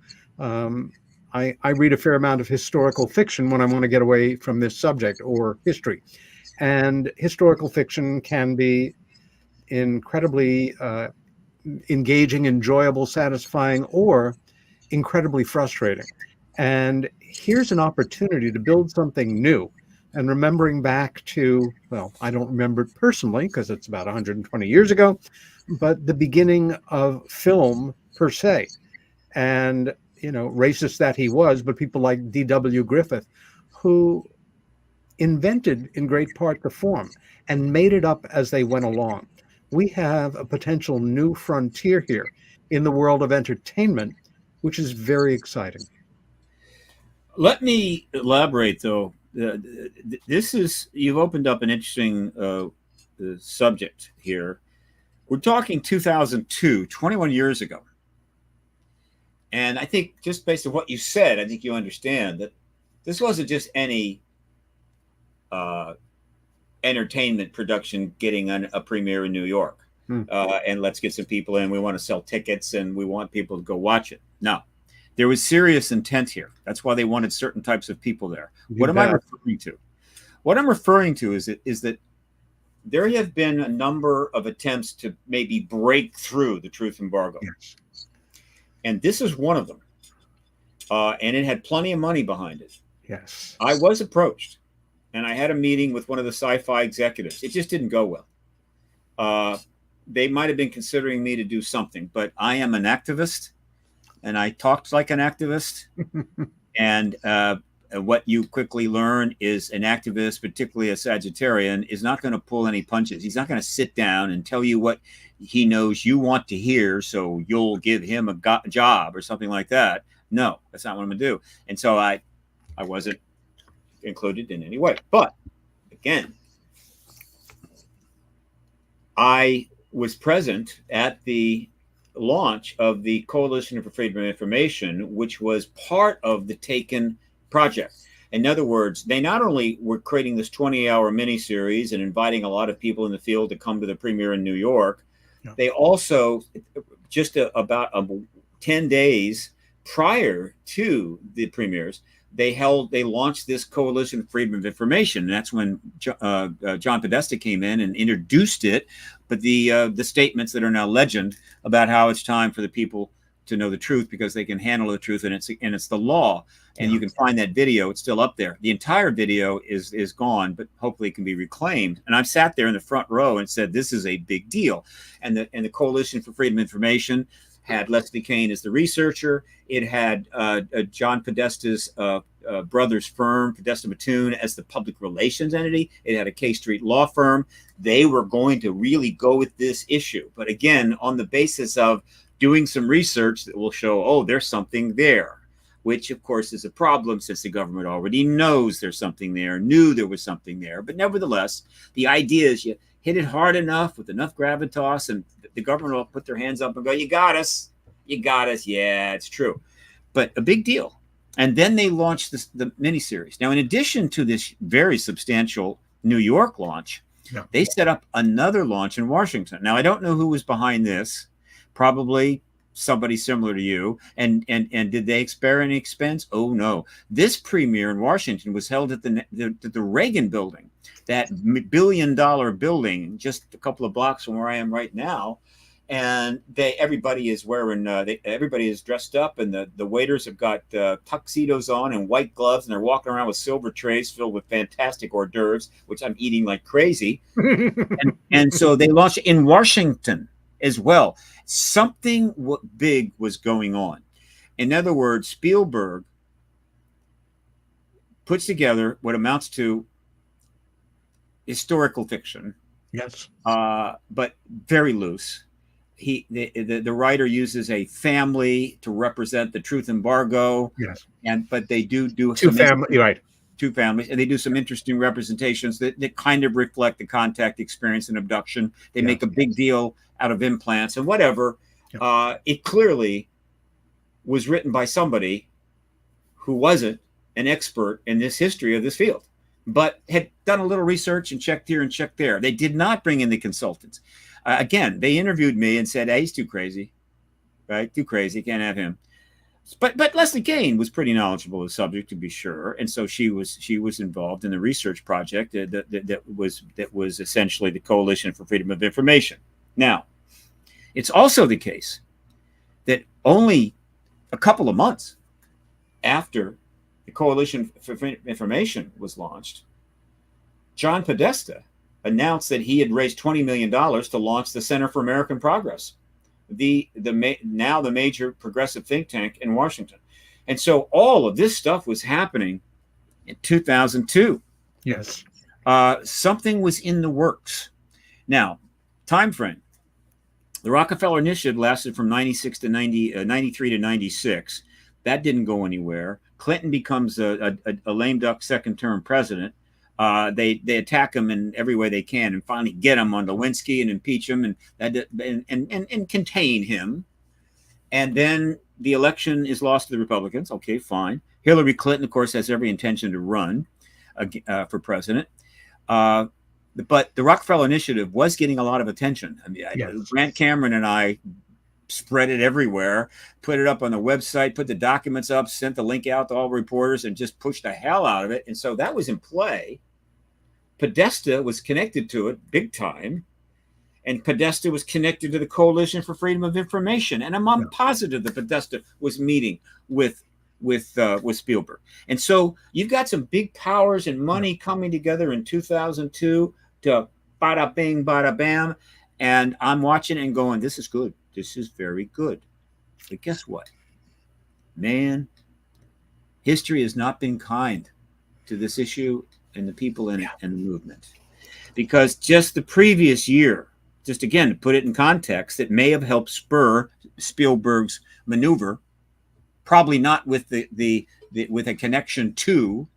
Speaker 2: I read a fair amount of historical fiction when I want to get away from this subject or history. And historical fiction can be incredibly engaging, enjoyable, satisfying, or incredibly frustrating. And here's an opportunity to build something new. And remembering back to, well, I don't remember it personally because it's about 120 years ago, but the beginning of film per se. And, racist that he was, but people like D.W. Griffith, who invented in great part the form and made it up as they went along. We have a potential new frontier here in the world of entertainment, which is very exciting.
Speaker 3: Let me elaborate, though. You've opened up an interesting subject here. We're talking 2002, 21 years ago. And I think just based on what you said, I think you understand that this wasn't just any entertainment production getting a premiere in New York. And let's get some people in. We want to sell tickets and we want people to go watch it. No, there was serious intent here. That's why they wanted certain types of people there. What am I referring to? What I'm referring to is that there have been a number of attempts to maybe break through the truth embargo.
Speaker 2: Yes.
Speaker 3: And this is one of them. And it had plenty of money behind it.
Speaker 2: Yes.
Speaker 3: I was approached and I had a meeting with one of the sci-fi executives. It just didn't go well. They might have been considering me to do something, but I am an activist and I talked like an activist. And what you quickly learn is an activist, particularly a Sagittarian, is not going to pull any punches. He's not going to sit down and tell you what he knows you want to hear, so you'll give him a job or something like that. No, that's not what I'm going to do. And so I wasn't included in any way. But again, I was present at the launch of the Coalition for Freedom of Information, which was part of the Taken project. In other words, they not only were creating this 20-hour miniseries and inviting a lot of people in the field to come to the premiere in New York, they also, just about 10 days prior to the premieres, they launched this Coalition for Freedom of Information. And that's when John Podesta came in and introduced it. But the statements that are now legend about how it's time for the people to know the truth because they can handle the truth, and it's the law. And you can find that video. It's still up there. The entire video is gone, but hopefully it can be reclaimed. And I've sat there in the front row and said, this is a big deal. And the Coalition for Freedom of Information had Leslie Kean as the researcher. It had John Podesta's brother's firm, Podesta Mattoon, as the public relations entity. It had a K Street law firm. They were going to really go with this issue. But again, on the basis of doing some research that will show, oh, there's something there, which of course is a problem since the government already knows there's something there, knew there was something there. But nevertheless, the idea is you hit it hard enough with enough gravitas and the government will put their hands up and go, you got us. You got us. Yeah, it's true. But a big deal. And then they launched the miniseries. Now, in addition to this very substantial New York launch, they set up another launch in Washington. Now, I don't know who was behind this. Probably somebody similar to you. And did they spare any expense? Oh, no. This premiere in Washington was held at the Reagan building, that $1 billion building just a couple of blocks from where I am right now. And everybody is wearing, everybody is dressed up, and the waiters have got tuxedos on and white gloves, and they're walking around with silver trays filled with fantastic hors d'oeuvres, which I'm eating like crazy. and so they launched in Washington as well. Something big was going on. In other words, Spielberg puts together what amounts to historical fiction.
Speaker 2: Yes.
Speaker 3: But very loose. The writer uses a family to represent the truth embargo.
Speaker 2: Yes.
Speaker 3: But they do
Speaker 2: two families, right?
Speaker 3: Two families, and they do some interesting representations that kind of reflect the contact experience and abduction. They make a big deal out of implants and whatever. It clearly was written by somebody who wasn't an expert in this history of this field, but had done a little research and checked here and checked there. They did not bring in the consultants. Again, they interviewed me and said, hey, he's too crazy, right? Too crazy. Can't have him. But Leslie Kean was pretty knowledgeable of the subject, to be sure, and so she was involved in the research project that was essentially the Coalition for Freedom of Information. Now, it's also the case that only a couple of months after the Coalition for Information was launched, John Podesta announced that he had raised $20 million to launch the Center for American Progress, now the major progressive think tank in Washington. And so all of this stuff was happening in 2002.
Speaker 2: Yes.
Speaker 3: Something was in the works. Now, time frame. The Rockefeller Initiative lasted from 96 to 93 to 96. That didn't go anywhere. Clinton becomes a lame duck second-term president. They attack him in every way they can, and finally get him on Lewinsky and impeach him and contain him. And then the election is lost to the Republicans. Okay, fine. Hillary Clinton, of course, has every intention to run for president. But the Rockefeller Initiative was getting a lot of attention. I mean, yes. Grant Cameron and I spread it everywhere, put it up on the website, put the documents up, sent the link out to all reporters, and just pushed the hell out of it. And so that was in play. Podesta was connected to it big time. And Podesta was connected to the Coalition for Freedom of Information. And I'm positive that Podesta was meeting with Spielberg. And so you've got some big powers and money coming together in 2002 to bada bing, bada bam. And I'm watching and going, this is good. This is very good. But guess what? Man, history has not been kind to this issue and the people in it and the movement. Because just the previous year, just again, to put it in context, it may have helped spur Spielberg's maneuver, probably not with with a connection to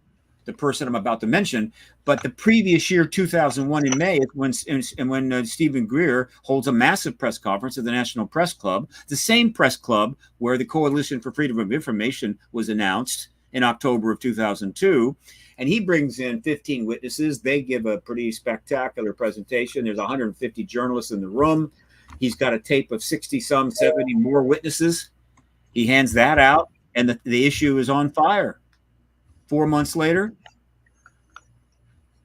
Speaker 3: the person I'm about to mention, but the previous year, 2001 in May, when Stephen Greer holds a massive press conference at the National Press Club, the same press club where the Coalition for Freedom of Information was announced in October of 2002. And he brings in 15 witnesses. They give a pretty spectacular presentation. There's 150 journalists in the room. He's got a tape of 70 more witnesses. He hands that out, and the issue is on fire. 4 months later,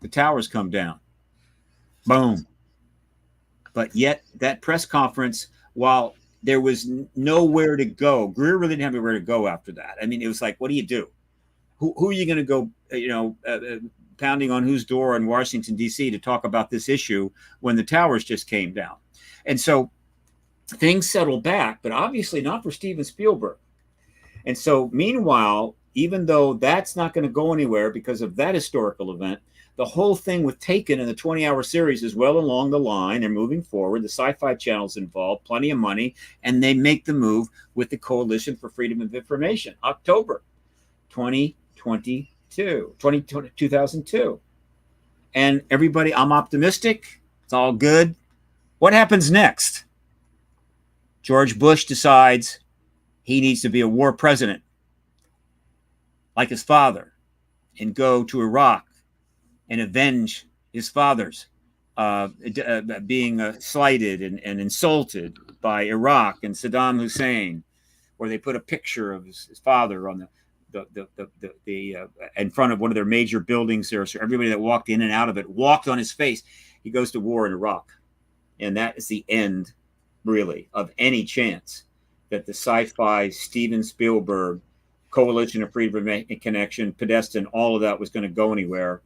Speaker 3: the towers come down. Boom. But yet that press conference, while there was nowhere to go, Greer really didn't have anywhere to go after that. I mean, it was like, what do you do? Who are you going to go, pounding on whose door in Washington, D.C. to talk about this issue when the towers just came down? And so things settled back, but obviously not for Steven Spielberg. And so meanwhile, even though that's not going to go anywhere because of that historical event, the whole thing with Taken and the 20-hour series is well along the line. They're moving forward. The Sci-Fi Channel's involved, plenty of money, and they make the move with the Coalition for Freedom of Information, October 2002. And everybody, I'm optimistic. It's all good. What happens next? George Bush decides he needs to be a war president like his father and go to Iraq and avenge his father's being slighted and insulted by Iraq and Saddam Hussein, where they put a picture of his father on the in front of one of their major buildings there, so everybody that walked in and out of it walked on his face. He goes to war in Iraq, and that is the end, really, of any chance that the sci-fi Steven Spielberg Coalition of Freedom of Connection, Podesta, and all of that was going to go anywhere.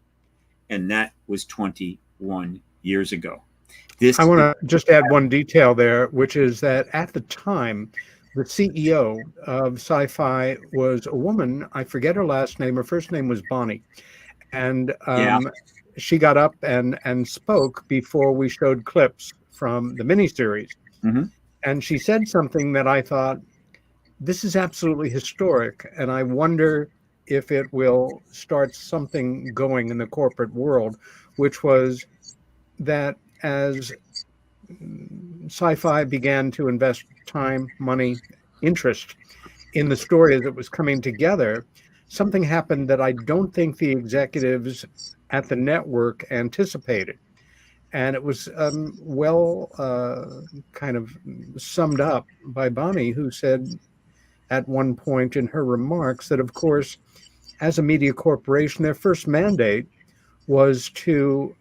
Speaker 3: And that was 21 years ago.
Speaker 2: I want to just add one detail there, which is that at the time, the CEO of Sci-Fi was a woman. I forget her last name. Her first name was Bonnie. And she got up and spoke before we showed clips from the miniseries. Mm-hmm. And she said something that I thought, this is absolutely historic. And I wonder if it will start something going in the corporate world, which was that as Sci-Fi began to invest time, money, interest in the story as it was coming together, something happened that I don't think the executives at the network anticipated. And it was kind of summed up by Bonnie, who said, at one point in her remarks that, of course, as a media corporation, their first mandate was to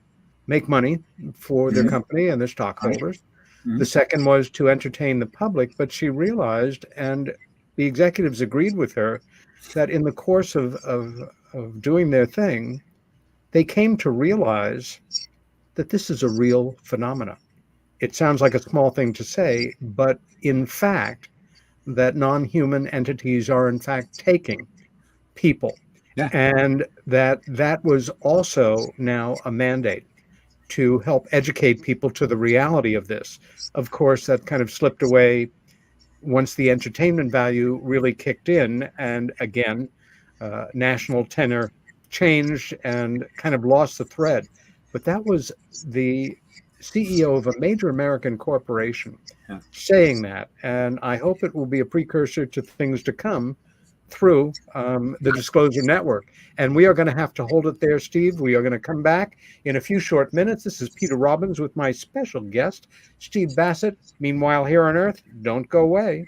Speaker 2: make money for their company and their stockholders. The second was to entertain the public, but she realized, and the executives agreed with her, that in the course of doing their thing, they came to realize that this is a real phenomena. It sounds like a small thing to say, but in fact, that non-human entities are in fact taking people.
Speaker 3: Yeah.
Speaker 2: And that was also now a mandate to help educate people to the reality of this. Of course, that kind of slipped away once the entertainment value really kicked in. And again, national tenor changed and kind of lost the thread. But that was the CEO of a major American corporation saying that. And I hope it will be a precursor to things to come through the Disclosure Network. And we are going to have to hold it there, Steve. We are going to come back in a few short minutes. This is Peter Robbins with my special guest, Steve Bassett. Meanwhile, here on Earth, don't go away.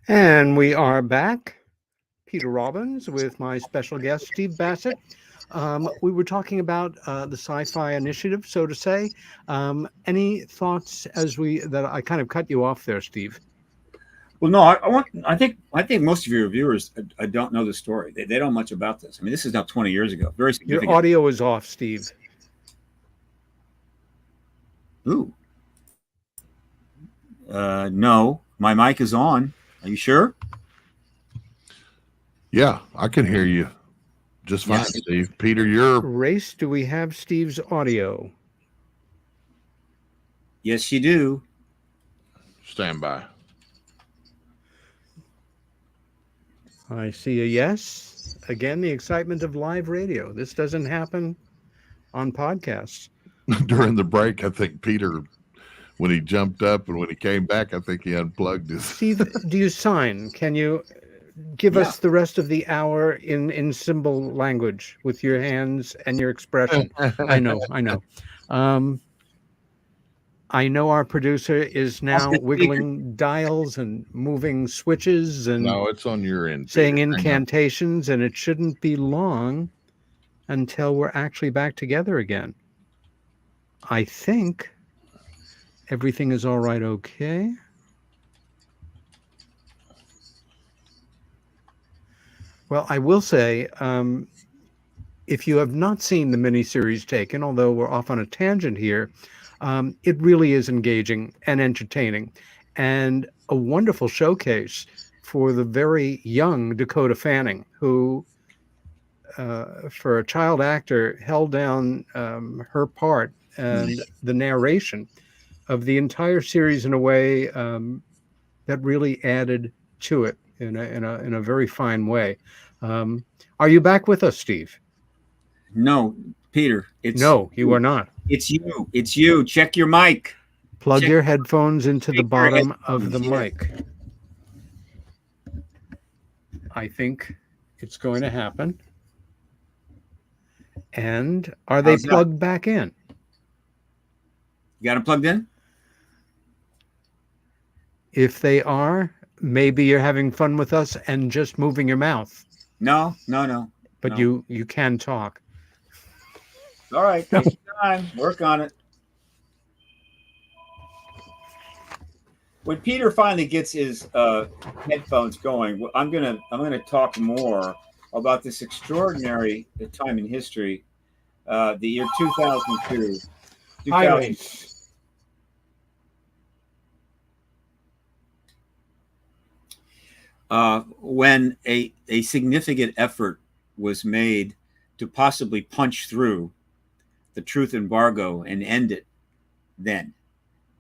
Speaker 2: And we are back. Peter Robbins with my special guest, Steve Bassett. We were talking about the Sci-Fi Initiative, so to say. Any thoughts that I kind of cut you off there, Steve?
Speaker 3: Well, no, I think most of your viewers don't know the story. They don't know much about this. I mean, this is now 20 years ago. Very significant.
Speaker 2: Your audio is off, Steve.
Speaker 3: Ooh. No, my mic is on. Are you sure?
Speaker 1: Yeah, I can hear you just fine, yes. Steve. Peter, you're...
Speaker 2: Race, do we have Steve's audio?
Speaker 3: Yes, you do.
Speaker 1: Stand by.
Speaker 2: I see a yes. Again, the excitement of live radio. This doesn't happen on podcasts.
Speaker 1: During the break, I think Peter, when he jumped up and when he came back, I think he unplugged his.
Speaker 2: Steve, do you sign? Can you give us the rest of the hour in symbol language with your hands and your expression? I know. I know our producer is now wiggling dials and moving switches and
Speaker 1: No, it's on your end.
Speaker 2: saying
Speaker 1: Peter. Hang on.
Speaker 2: incantations, and it shouldn't be long until we're actually back together again. I think everything is all right. Okay. Well, I will say, if you have not seen the miniseries Taken, although we're off on a tangent here, it really is engaging and entertaining, and a wonderful showcase for the very young Dakota Fanning, who, for a child actor, held down her part and the narration of the entire series in a way that really added to it in a very fine way. Are you back with us, Steve?
Speaker 3: No, Peter.
Speaker 2: No, you are not.
Speaker 3: It's you. It's you. Check your mic.
Speaker 2: Plug your headphones into the bottom of the mic. I think it's going to happen. And are they plugged back in?
Speaker 3: You got them plugged in?
Speaker 2: If they are, maybe you're having fun with us and just moving your mouth.
Speaker 3: No.
Speaker 2: But
Speaker 3: no.
Speaker 2: you can talk.
Speaker 3: All right, take your time. Work on it. When Peter finally gets his headphones going, I'm gonna talk more about this extraordinary time in history, the year 2002. When a significant effort was made to possibly punch through the truth embargo and end it then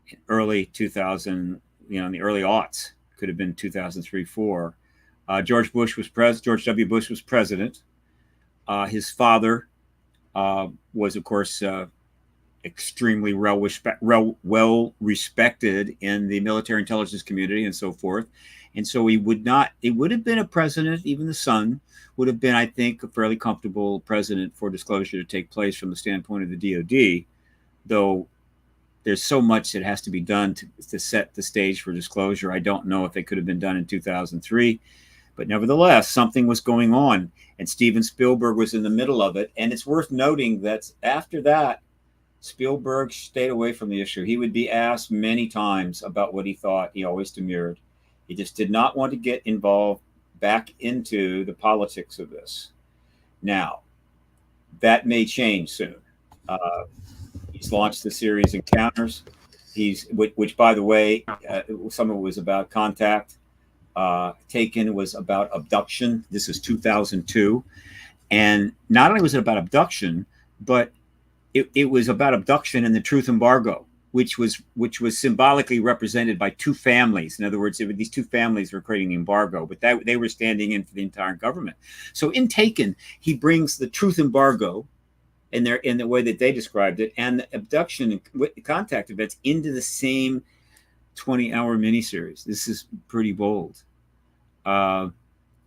Speaker 3: in early 2000, in the early aughts, could have been 2003, 4. George W. Bush was president. His father was, of course, extremely well respected in the military intelligence community and so forth. And so it would have been a president, even the son would have been, I think, a fairly comfortable president for disclosure to take place from the standpoint of the DOD, though there's so much that has to be done to set the stage for disclosure. I don't know if it could have been done in 2003, but nevertheless, something was going on, and Steven Spielberg was in the middle of it. And it's worth noting that after that, Spielberg stayed away from the issue. He would be asked many times about what he thought. He always demurred. He just did not want to get involved back into the politics of this. Now, that may change soon. He's launched the series Encounters. Which by the way, some of it was about contact. Taken was about abduction. This is 2002. And not only was it about abduction, but it was about abduction and the truth embargo, which was symbolically represented by two families. In other words, these two families were creating the embargo, but they were standing in for the entire government. So in Taken, he brings the truth embargo in the way that they described it, and the abduction and contact events into the same 20-hour miniseries. This is pretty bold.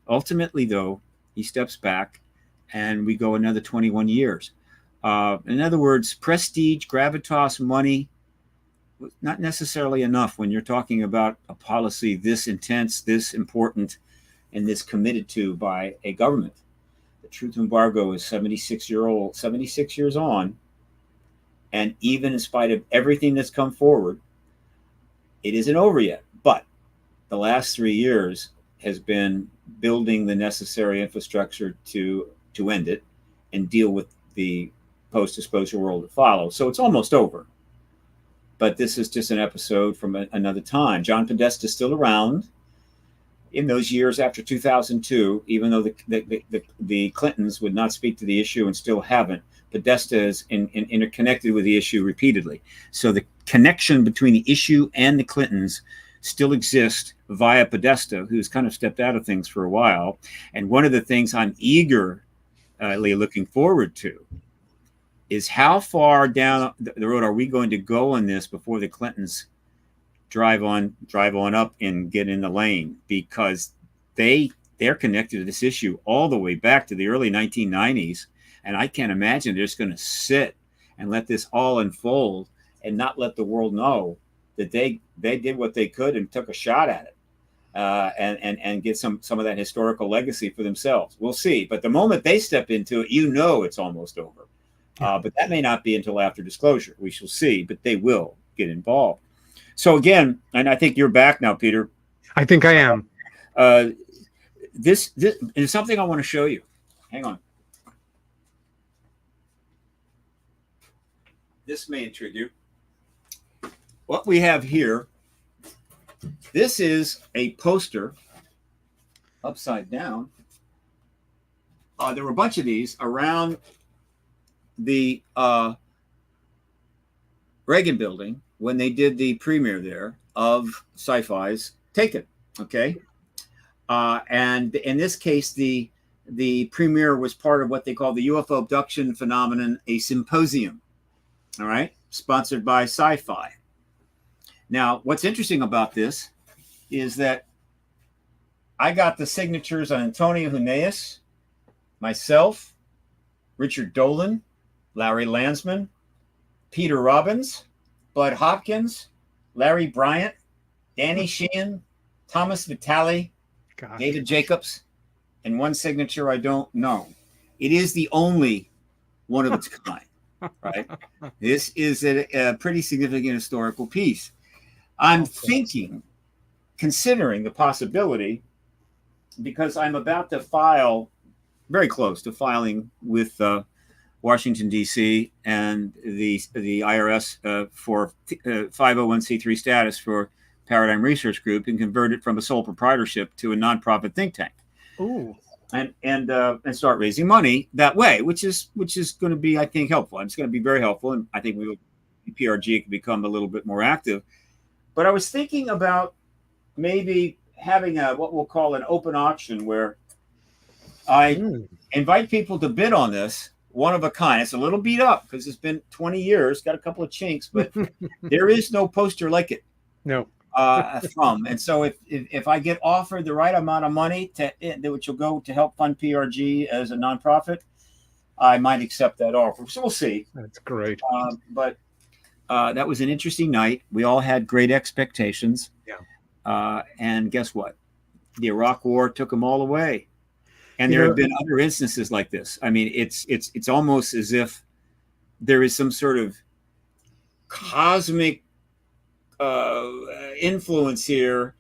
Speaker 3: Ultimately, though, he steps back, and we go another 21 years. In other words, prestige, gravitas, money, not necessarily enough when you're talking about a policy this intense, this important, and this committed to by a government. The truth embargo is 76 years on, and even in spite of everything that's come forward, it isn't over yet. But the last 3 years has been building the necessary infrastructure to end it and deal with the post-disclosure world that follows. So it's almost over. But this is just an episode from another time. John Podesta is still around in those years after 2002, even though the Clintons would not speak to the issue and still haven't. Podesta is interconnected with the issue repeatedly. So the connection between the issue and the Clintons still exists via Podesta, who's kind of stepped out of things for a while. And one of the things I'm eagerly looking forward to is how far down the road are we going to go in this before the Clintons drive on up and get in the lane, because they're connected to this issue all the way back to the early 1990s, and I can't imagine they're just going to sit and let this all unfold and not let the world know that they did what they could and took a shot at it, and get some of that historical legacy for themselves. We'll see, but the moment they step into it, it's almost over. But that may not be until after disclosure. We shall see, but they will get involved. So again, and I think you're back now, Peter.
Speaker 2: I think I am.
Speaker 3: This is something I want to show you. Hang on. This may intrigue you. What we have here, this is a poster upside down. There were a bunch of these around the Reagan building when they did the premiere there of Sci-Fi's Taken. Okay. And in this case, the premiere was part of what they call the UFO abduction phenomenon, a symposium. All right. Sponsored by Sci-Fi. Now, what's interesting about this is that I got the signatures on Antonio Huneeus, myself, Richard Dolan, Larry Landsman, Peter Robbins, Bud Hopkins, Larry Bryant, Danny Sheehan, Thomas Vitale, David Jacobs, and one signature I don't know. It is the only one of its kind, right? This is a pretty significant historical piece. I'm thinking, considering the possibility, because I'm about to file, very close to filing with Washington, D.C. and the IRS for 501c3 status for Paradigm Research Group and convert it from a sole proprietorship to a nonprofit think tank.
Speaker 2: Ooh.
Speaker 3: And start raising money that way, which is going to be, I think, helpful. It's going to be very helpful, and I think PRG can become a little bit more active. But I was thinking about maybe having what we'll call an open auction where I invite people to bid on this, one of a kind. It's a little beat up because it's been 20 years, got a couple of chinks, but there is no poster like it.
Speaker 2: No.
Speaker 3: And so if I get offered the right amount of money which will go to help fund PRG as a nonprofit, I might accept that offer. So we'll see.
Speaker 2: That's great.
Speaker 3: But that was an interesting night. We all had great expectations.
Speaker 2: Yeah.
Speaker 3: And guess what? The Iraq War took them all away. And there have been other instances like this. I mean, it's almost as if there is some sort of cosmic influence here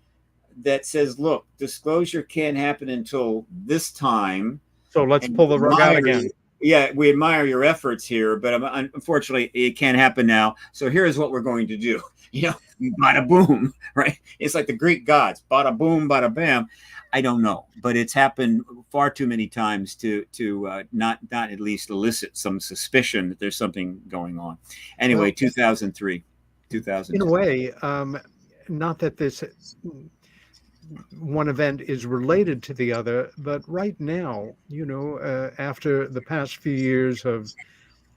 Speaker 3: that says, look, disclosure can't happen until this time.
Speaker 2: So let's pull the rug out again.
Speaker 3: Yeah, we admire your efforts here, but unfortunately, it can't happen now. So here's what we're going to do. Bada boom, right? It's like the Greek gods, bada boom, bada bam. I don't know, but it's happened far too many times to not at least elicit some suspicion that there's something going on. Anyway, 2003.
Speaker 2: In a way, not that this one event is related to the other, but right now, after the past few years of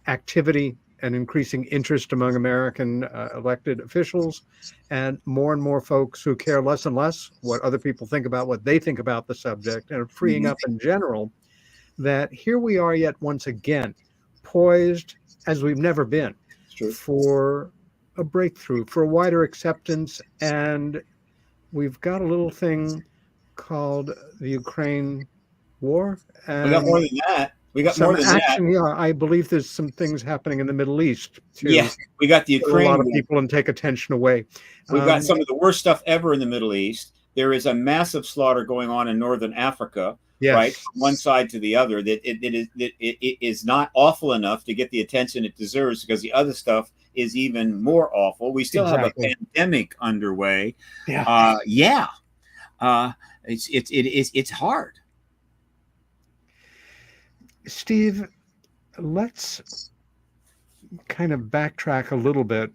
Speaker 2: activity and increasing interest among American elected officials, and more folks who care less and less what other people think about what they think about the subject, and freeing up in general, that here we are yet once again, poised as we've never been for a breakthrough, for a wider acceptance. And we've got a little thing called the Ukraine war. And
Speaker 3: we got more than that. We got more than
Speaker 2: action,
Speaker 3: that.
Speaker 2: Yeah, I believe there's some things happening in the Middle East too.
Speaker 3: Yeah, we got the Ukraine.
Speaker 2: A lot of people and take attention away.
Speaker 3: We've got some of the worst stuff ever in the Middle East. There is a massive slaughter going on in northern Africa, right, from one side to the other. That it is not awful enough to get the attention it deserves, because the other stuff is even more awful. We still have a pandemic underway. It's hard.
Speaker 2: Steve, let's kind of backtrack a little bit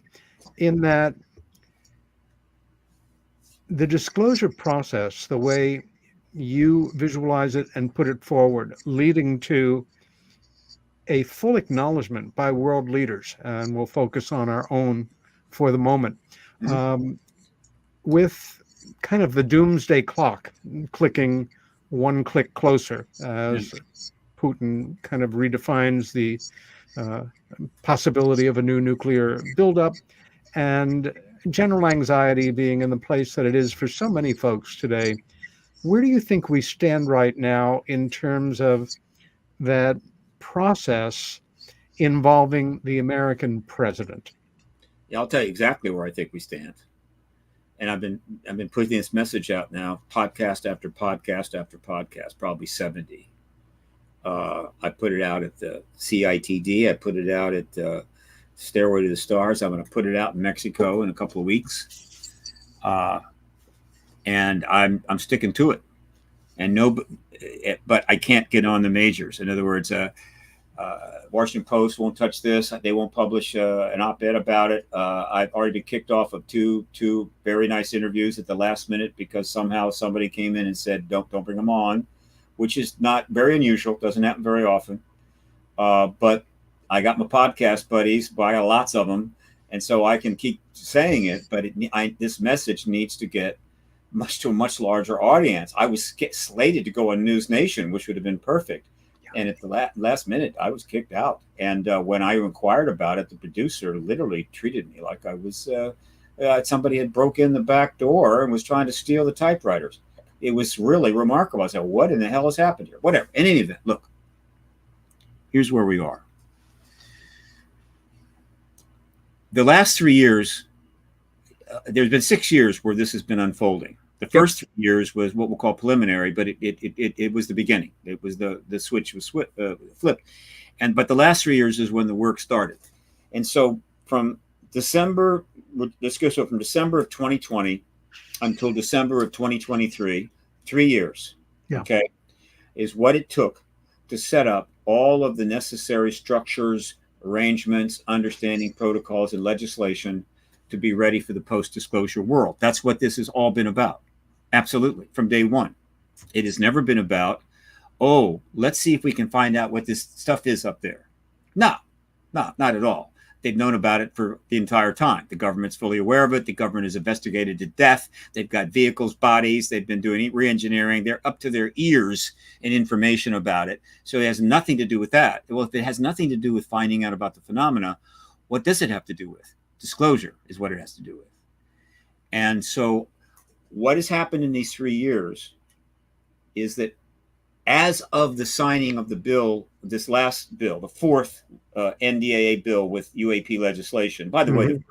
Speaker 2: in that the disclosure process, the way you visualize it and put it forward, leading to a full acknowledgement by world leaders, and we'll focus on our own for the moment,
Speaker 3: Mhm.
Speaker 2: with kind of the doomsday clock clicking one click closer
Speaker 3: Yeah.
Speaker 2: as Putin kind of redefines the uh, possibility of a new nuclear buildup, and general anxiety being in the place that it is for so many folks today. Where do you think we stand right now in terms of that process involving the American president?
Speaker 3: Yeah, I'll tell you exactly where I think we stand. And I've been putting this message out now, podcast after podcast after podcast, probably 70. I put it out at the CITD. I put it out at Stairway to the Stars. I'm going to put it out in Mexico in a couple of weeks, and I'm sticking to it. And no, but I can't get on the majors. In other words, Washington Post won't touch this. They won't publish an op-ed about it. I've already been kicked off of two very nice interviews at the last minute because somehow somebody came in and said don't bring them on, which is not very unusual. Doesn't happen very often. But I got my podcast buddies. I got lots of them, and so I can keep saying it. But this message needs to get to a much larger audience. I was slated to go on News Nation, which would have been perfect. And at the last minute, I was kicked out. And when I inquired about it, the producer literally treated me like I was somebody had broke in the back door and was trying to steal the typewriters. It was really remarkable. I said, what in the hell has happened here? Whatever. In any event, look, here's where we are. The last 3 years, there's been 6 years where this has been unfolding. The first 3 years was what we'll call preliminary, but it was the beginning. It was the switch was flipped, but the last 3 years is when the work started. And so from December, let's go from December of 2020 until December of 2023, 3 years, okay, is what it took to set up all of the necessary structures, arrangements, understanding, protocols, and legislation to be ready for the post-disclosure world. That's what this has all been about. Absolutely. From day one. It has never been about, oh, let's see if we can find out what this stuff is up there. No, not at all. They've known about it for the entire time. The government's fully aware of it. The government is investigated to death. They've got vehicles, bodies. They've been doing re-engineering. They're up to their ears in information about it. So it has nothing to do with that. Well, if it has nothing to do with finding out about the phenomena, what does it have to do with? Disclosure is what it has to do with. And so what has happened in these 3 years is that as of the signing of the bill, this last bill, the fourth NDAA bill with UAP legislation, by the way,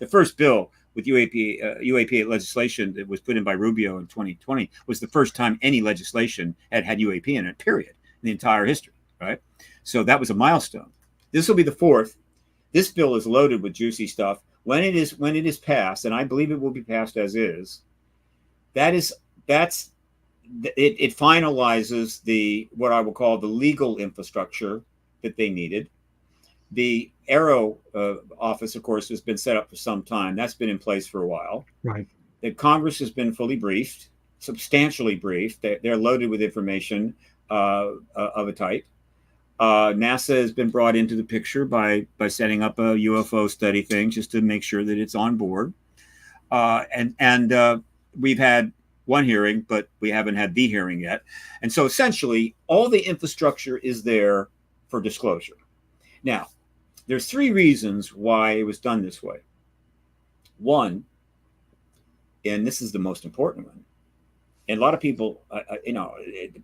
Speaker 3: the first bill with UAP legislation that was put in by Rubio in 2020 was the first time any legislation had UAP in it, period, in the entire history, right? So that was a milestone. This will be the fourth. This bill is loaded with juicy stuff. When it is passed, and I believe it will be passed as is, it finalizes the what I will call the legal infrastructure that they needed. The Aero office, of course, has been set up for some time. That's been in place for a while.
Speaker 2: Right.
Speaker 3: The Congress has been fully briefed, substantially briefed. They're loaded with information of a type. NASA has been brought into the picture by setting up a UFO study thing just to make sure that it's on board. And we've had one hearing, but we haven't had the hearing yet. And so essentially, all the infrastructure is there for disclosure. Now, there's 3 reasons why it was done this way. One, and this is the most important one, and a lot of people,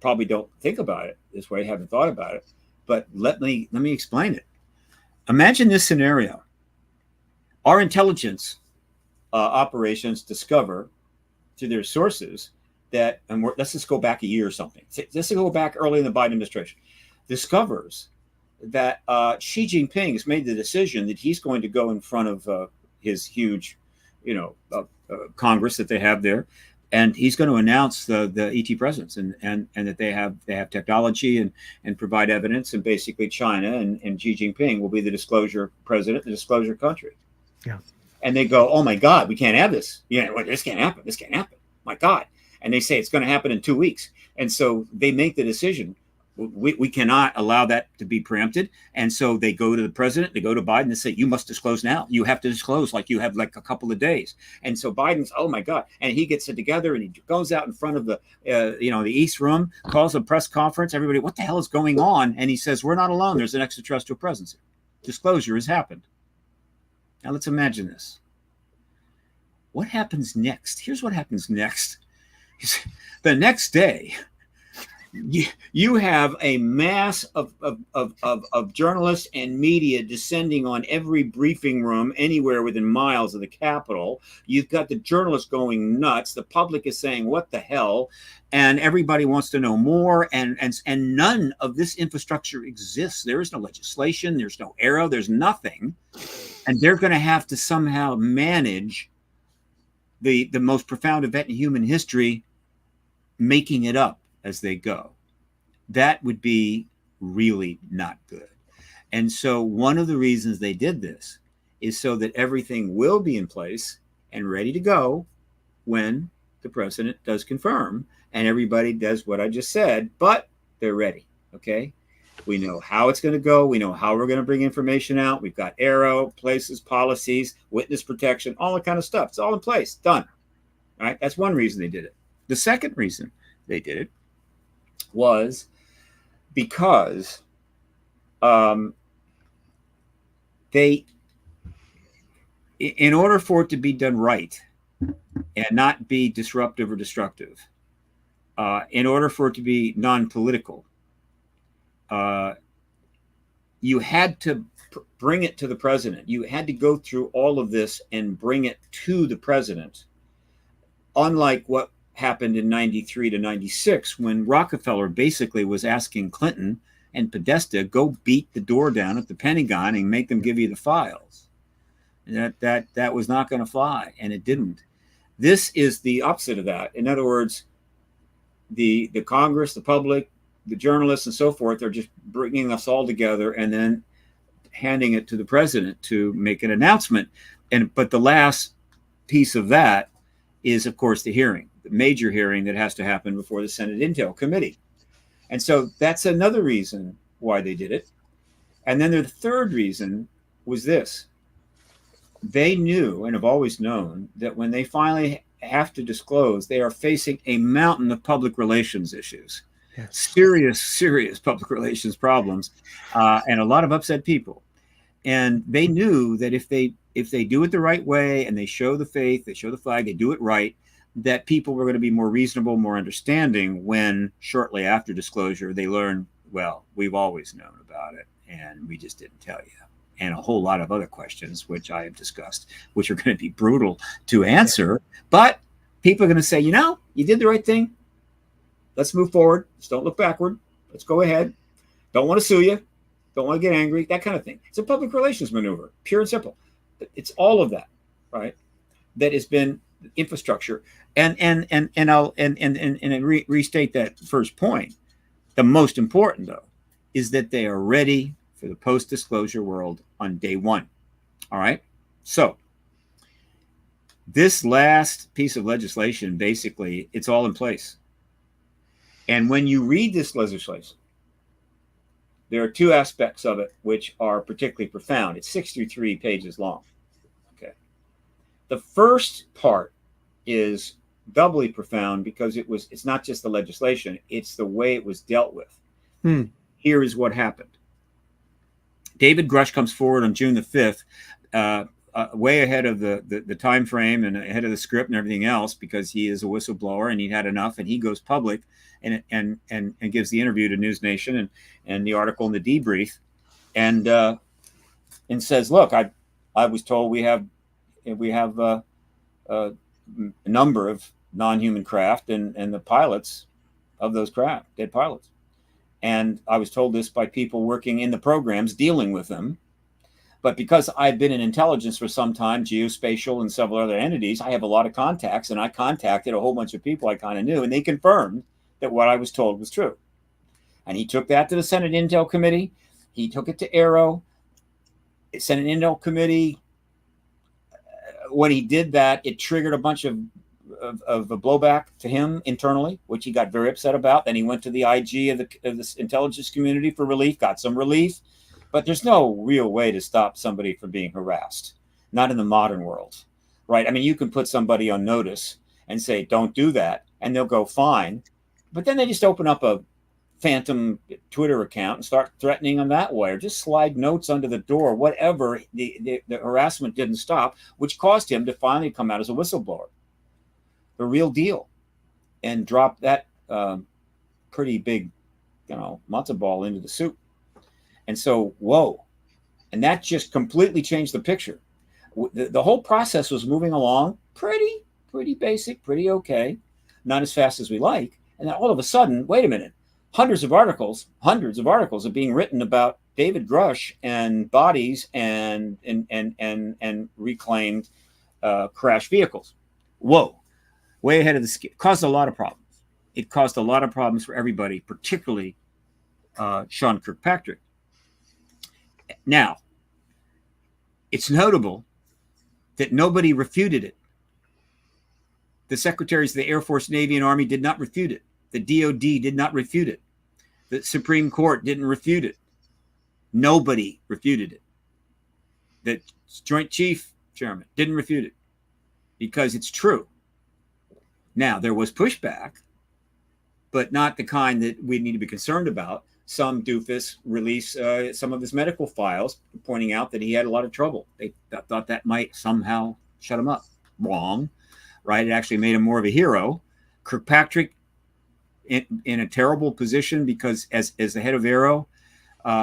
Speaker 3: probably don't think about it this way, haven't thought about it, but let me explain it. Imagine this scenario. Our intelligence operations discover through their sources that, and let's just go back a year or something. Let's go back early in the Biden administration. Discovers that Xi Jinping has made the decision that he's going to go in front of his huge, Congress that they have there, and he's going to announce the ET presence and that they have technology and provide evidence, and basically China and Xi Jinping will be the disclosure president, the disclosure country.
Speaker 2: Yeah.
Speaker 3: And they go, oh my God, we can't have this. This can't happen. This can't happen. My God. And they say it's going to happen in 2 weeks. And so they make the decision We cannot allow that to be preempted. And so they go to the president, they go to Biden and say, you must disclose now. You have to disclose, like you have like a couple of days. And so Biden's, oh my God. And he gets it together and he goes out in front of the, the East Room, calls a press conference. Everybody, what the hell is going on? And he says, we're not alone. There's an extraterrestrial presence. Disclosure has happened. Now let's imagine this. What happens next? Here's what happens next. The next day, you have a mass of journalists and media descending on every briefing room anywhere within miles of the Capitol. You've got the journalists going nuts. The public is saying, what the hell? And everybody wants to know more. And none of this infrastructure exists. There is no legislation. There's no arrow. There's nothing. And they're going to have to somehow manage the most profound event in human history, making it up as they go. That would be really not good. And so one of the reasons they did this is so that everything will be in place and ready to go when the president does confirm, and everybody does what I just said, but they're ready. Okay. We know how it's going to go. We know how we're going to bring information out. We've got arrow, places, policies, witness protection, all that kind of stuff. It's all in place. Done. All right. That's one reason they did it. The second reason they did it was because they, in order for it to be done right and not be disruptive or destructive, in order for it to be non-political, you had to bring it to the president. You had to go through all of this and bring it to the president, unlike what happened in 93 to 96, when Rockefeller basically was asking Clinton and Podesta, go beat the door down at the Pentagon and make them give you the files. And that was not going to fly, and it didn't. This is the opposite of that. In other words, the Congress, the public, the journalists, and so forth are just bringing us all together and then handing it to the president to make an announcement. But the last piece of that is, of course, the hearing, the major hearing that has to happen before the Senate Intel Committee. And so that's another reason why they did it. And then the third reason was this. They knew and have always known that when they finally have to disclose, they are facing a mountain of public relations issues. Yes. Serious public relations problems, and a lot of upset people. And they knew that if they do it the right way and they show the faith, they show the flag, they do it right, that people were going to be more reasonable, more understanding when shortly after disclosure, they learn, well, we've always known about it and we just didn't tell you. And a whole lot of other questions, which I have discussed, which are going to be brutal to answer. But people are going to say, you did the right thing. Let's move forward. Just don't look backward. Let's go ahead. Don't want to sue you. Don't want to get angry. That kind of thing. It's a public relations maneuver, pure and simple. It's all of that, right? That has been infrastructure. And I'll restate that first point. The most important, though, is that they are ready for the post-disclosure world on day one. All right. So this last piece of legislation, basically, it's all in place. And when you read this legislation, there are two aspects of it which are particularly profound. It's 63 pages long. Okay. The first part is doubly profound because it's not just the legislation, it's the way it was dealt with. Here is what happened. David Grush comes forward on June the 5th, way ahead of the time frame and ahead of the script and everything else, because he is a whistleblower and he'd had enough, and he goes public and gives the interview to News Nation and the article and the debrief, and says, look, I was told we have a number of non-human craft and the pilots of those craft, dead pilots. And I was told this by people working in the programs dealing with them. But because I've been in intelligence for some time, geospatial and several other entities, I have a lot of contacts, and I contacted a whole bunch of people I kind of knew, and they confirmed that what I was told was true. And he took that to the Senate Intel Committee. He took it to Arrow. The Senate Intel Committee, when he did that, it triggered a bunch of of a blowback to him internally, which he got very upset about. Then he went to the IG of the intelligence community for relief, got some relief. But there's no real way to stop somebody from being harassed, not in the modern world, right? I mean, you can put somebody on notice and say, don't do that, and they'll go fine. But then they just open up a phantom Twitter account and start threatening them that way, or just slide notes under the door, whatever. The harassment didn't stop, which caused him to finally come out as a whistleblower, the real deal, and drop that pretty big, matzo ball into the soup. And so, whoa. And that just completely changed the picture. The whole process was moving along pretty basic, pretty okay, not as fast as we like. And then all of a sudden, wait a minute, hundreds of articles are being written about David Grush and bodies and reclaimed crash vehicles. Whoa, way ahead of the scheme. Caused a lot of problems. It caused a lot of problems for everybody, particularly Sean Kirkpatrick. Now, it's notable that nobody refuted it. The secretaries of the Air Force, Navy, and Army did not refute it. The DOD did not refute it. The Supreme Court didn't refute it. Nobody refuted it. The Joint Chief Chairman didn't refute it because it's true. Now, there was pushback, but not the kind that we need to be concerned about. Some doofus released some of his medical files, pointing out that he had a lot of trouble. They thought that might somehow shut him up. Wrong, right? It actually made him more of a hero. Kirkpatrick in a terrible position because as the head of Aero,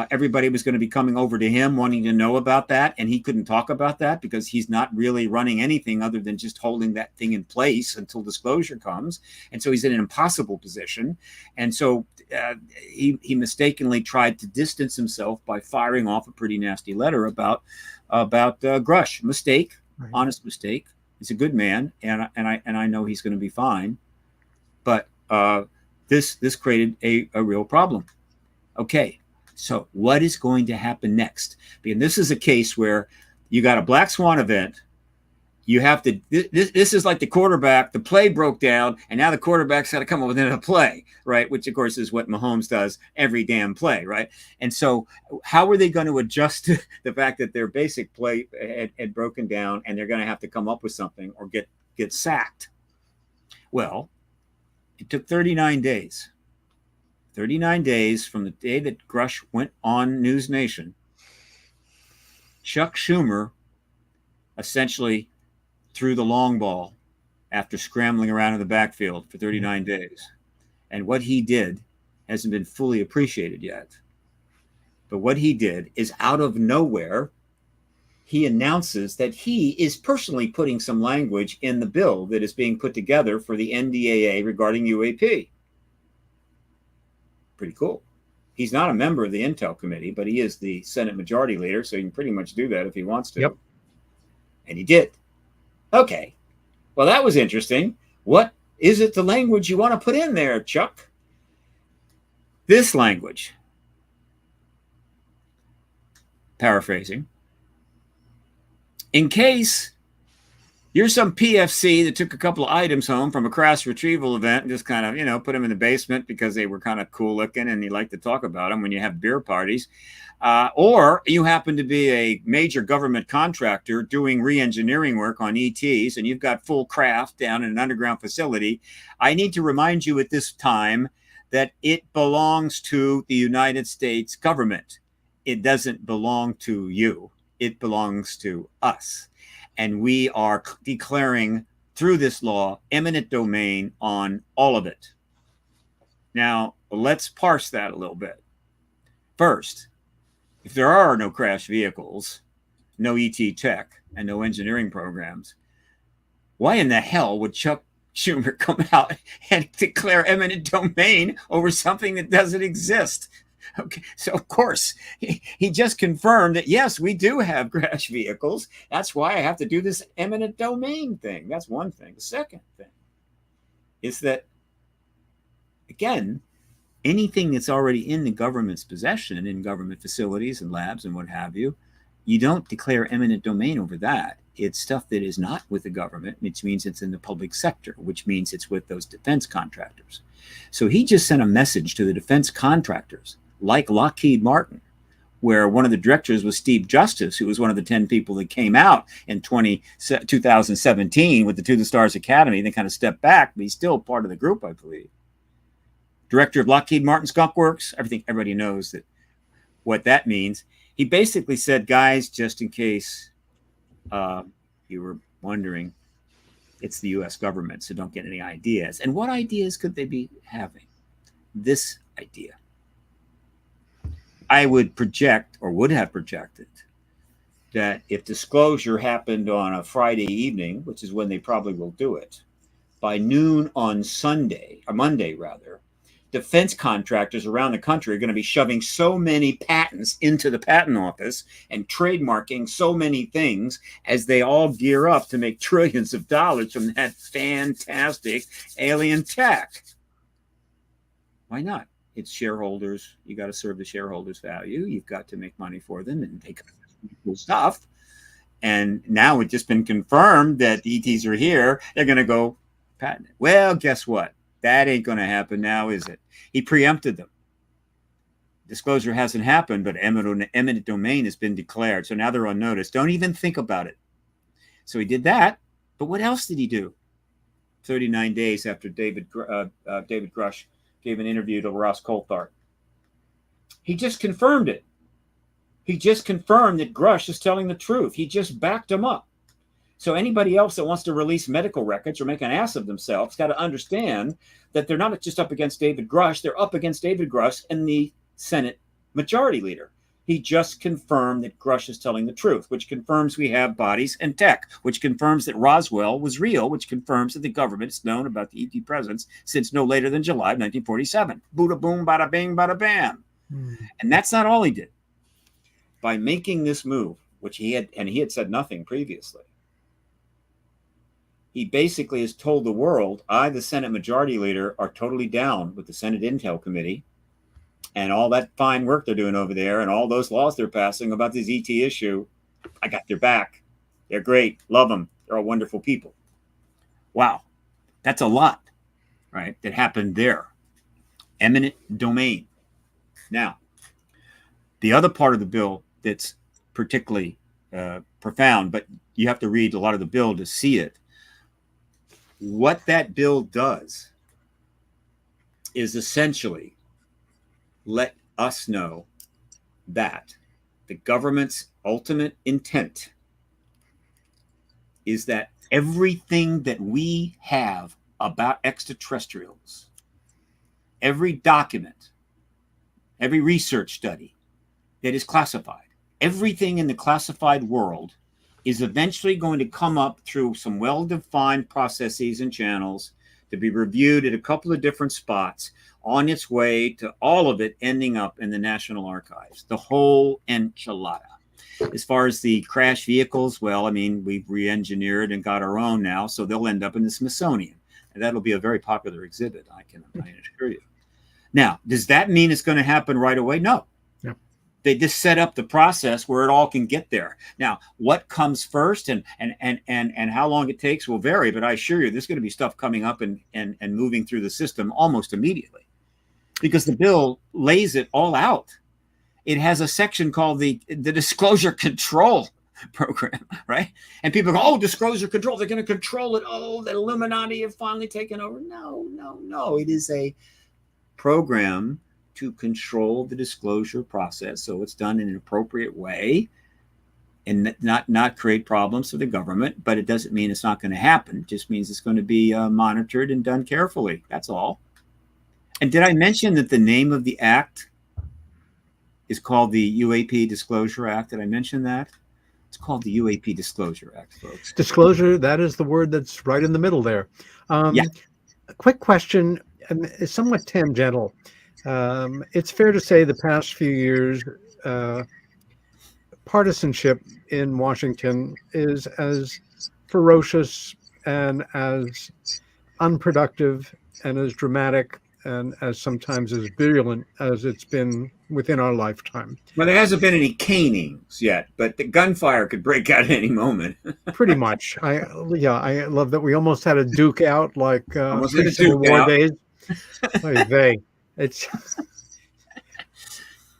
Speaker 3: everybody was going to be coming over to him wanting to know about that, and he couldn't talk about that because he's not really running anything other than just holding that thing in place until disclosure comes. And so he's in an impossible position. And so he mistakenly tried to distance himself by firing off a pretty nasty letter about Grush. Mistake, right. Honest mistake. He's a good man, and I know he's going to be fine. But this created a real problem. Okay. So what is going to happen next? Because this is a case where you got a black swan event. You have to, this is like the quarterback, the play broke down, and now the quarterback's got to come up with another play, right? Which, of course, is what Mahomes does every damn play, right? And so how are they going to adjust to the fact that their basic play had broken down and they're going to have to come up with something or get sacked? Well, it took 39 days. 39 days from the day that Grush went on News Nation. Chuck Schumer essentially threw the long ball after scrambling around in the backfield for 39 days. And what he did hasn't been fully appreciated yet. But what he did is out of nowhere, he announces that he is personally putting some language in the bill that is being put together for the NDAA regarding UAP. Pretty cool. He's not a member of the Intel Committee, but he is the Senate Majority Leader, so he can pretty much do that if he wants to.
Speaker 2: Yep.
Speaker 3: And he did. Okay. Well, that was interesting. What is it the language you want to put in there, Chuck? This language. Paraphrasing. In case you're some PFC that took a couple of items home from a crash retrieval event and just kind of, put them in the basement because they were kind of cool looking and you like to talk about them when you have beer parties. Or you happen to be a major government contractor doing re-engineering work on ETs and you've got full craft down in an underground facility. I need to remind you at this time that it belongs to the United States government. It doesn't belong to you. It belongs to us. And we are declaring through this law eminent domain on all of it. Now, let's parse that a little bit. First, if there are no crash vehicles, no ET tech, and no engineering programs, why in the hell would Chuck Schumer come out and declare eminent domain over something that doesn't exist? Okay, so of course, he just confirmed that, yes, we do have crash vehicles. That's why I have to do this eminent domain thing. That's one thing. The second thing is that, again, anything that's already in the government's possession, in government facilities and labs and what have you, you don't declare eminent domain over that. It's stuff that is not with the government, which means it's in the public sector, which means it's with those defense contractors. So he just sent a message to the defense contractors, like Lockheed Martin, where one of the directors was Steve Justice, who was one of the 10 people that came out in 2017 with the To the Stars Academy. They kind of stepped back, but he's still part of the group, I believe. Director of Lockheed Martin Skunk Works. Everybody knows that what that means. He basically said, guys, just in case you were wondering, it's the U.S. government, so don't get any ideas. And what ideas could they be having? This idea. I would project, or would have projected, that if disclosure happened on a Friday evening, which is when they probably will do it, by noon on Sunday, or Monday rather, defense contractors around the country are going to be shoving so many patents into the patent office and trademarking so many things as they all gear up to make trillions of dollars from that fantastic alien tech. Why not? It's shareholders. You got to serve the shareholders' value. You've got to make money for them and take cool stuff. And now it's just been confirmed that the ETs are here. They're going to go patent it. Well, guess what? That ain't going to happen now, is it? He preempted them. Disclosure hasn't happened, but eminent domain has been declared. So now they're on notice. Don't even think about it. So he did that. But what else did he do? 39 days after David Grush gave an interview to Ross Coulthart. He just confirmed it. He just confirmed that Grush is telling the truth. He just backed him up. So anybody else that wants to release medical records or make an ass of themselves got to understand that they're not just up against David Grush. They're up against David Grush and the Senate Majority Leader. He just confirmed that Grush is telling the truth, which confirms we have bodies and tech, which confirms that Roswell was real, which confirms that the government has known about the ET presence since no later than July of 1947. Booda boom, bada bing, bada bam. And that's not all he did. By making this move, which he had said nothing previously, he basically has told the world, I, the Senate Majority Leader, are totally down with the Senate Intel Committee and all that fine work they're doing over there and all those laws they're passing about this ET issue. I got their back. They're great. Love them. They're all wonderful people. Wow. That's a lot, right? That happened there. Eminent domain. Now, the other part of the bill that's particularly profound, but you have to read a lot of the bill to see it. What that bill does is essentially let us know that the government's ultimate intent is that everything that we have about extraterrestrials, every document, every research study that is classified, everything in the classified world is eventually going to come up through some well-defined processes and channels to be reviewed at a couple of different spots on its way to all of it ending up in the National Archives, the whole enchilada. As far as the crash vehicles, well, I mean, we've re-engineered and got our own now, so they'll end up in the Smithsonian. And that'll be a very popular exhibit, I can assure you. Now, does that mean it's going to happen right away? No. They just set up the process where it all can get there. Now, what comes first and how long it takes will vary, but I assure you there's going to be stuff coming up and moving through the system almost immediately because the bill lays it all out. It has a section called the Disclosure Control Program, right? And people go, oh, disclosure control, they're going to control it. Oh, the Illuminati have finally taken over. No. It is a program to control the disclosure process so it's done in an appropriate way and not create problems for the government, but it doesn't mean it's not going to happen. It just means it's going to be monitored and done carefully. That's all. And did I mention that the name of the act is called the UAP Disclosure Act? Did I mention that? It's called the UAP Disclosure Act, folks.
Speaker 2: Disclosure, that is the word that's right in the middle there.
Speaker 3: Yeah.
Speaker 2: A quick question, it's somewhat tangential. It's fair to say the past few years, partisanship in Washington is as ferocious and as unproductive and as dramatic and as sometimes as virulent as it's been within our lifetime.
Speaker 3: Well, there hasn't been any canings yet, but the gunfire could break out at any moment.
Speaker 2: Pretty much. I love that we almost had a duke out like
Speaker 3: Almost had a
Speaker 2: pre-Civil
Speaker 3: duke
Speaker 2: War
Speaker 3: out.
Speaker 2: days. Oy vey. It's.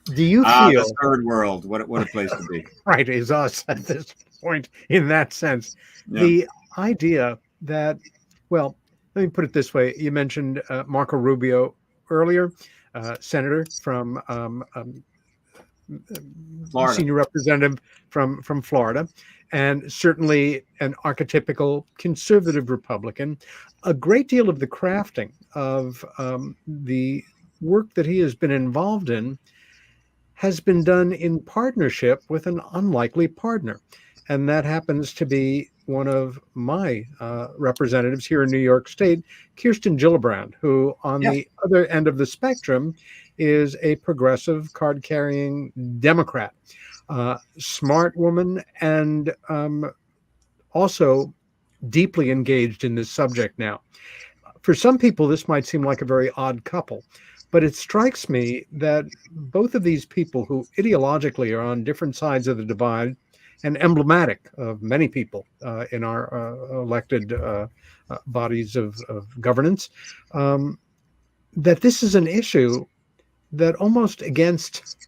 Speaker 2: Do you
Speaker 3: The
Speaker 2: feel
Speaker 3: third world? What a place to be.
Speaker 2: right is us at this point in that sense?
Speaker 3: Yeah.
Speaker 2: The idea that, well, let me put it this way. You mentioned Marco Rubio earlier, senator from
Speaker 3: Florida.
Speaker 2: senior representative from Florida, and certainly an archetypical conservative Republican. A great deal of the crafting of the work that he has been involved in has been done in partnership with an unlikely partner. And that happens to be one of my representatives here in New York State, Kirsten Gillibrand, who on the other end of the spectrum is a progressive card-carrying Democrat, smart woman, and also deeply engaged in this subject now. For some people, this might seem like a very odd couple, but it strikes me that both of these people who ideologically are on different sides of the divide and emblematic of many people in our elected bodies of governance, that this is an issue that almost against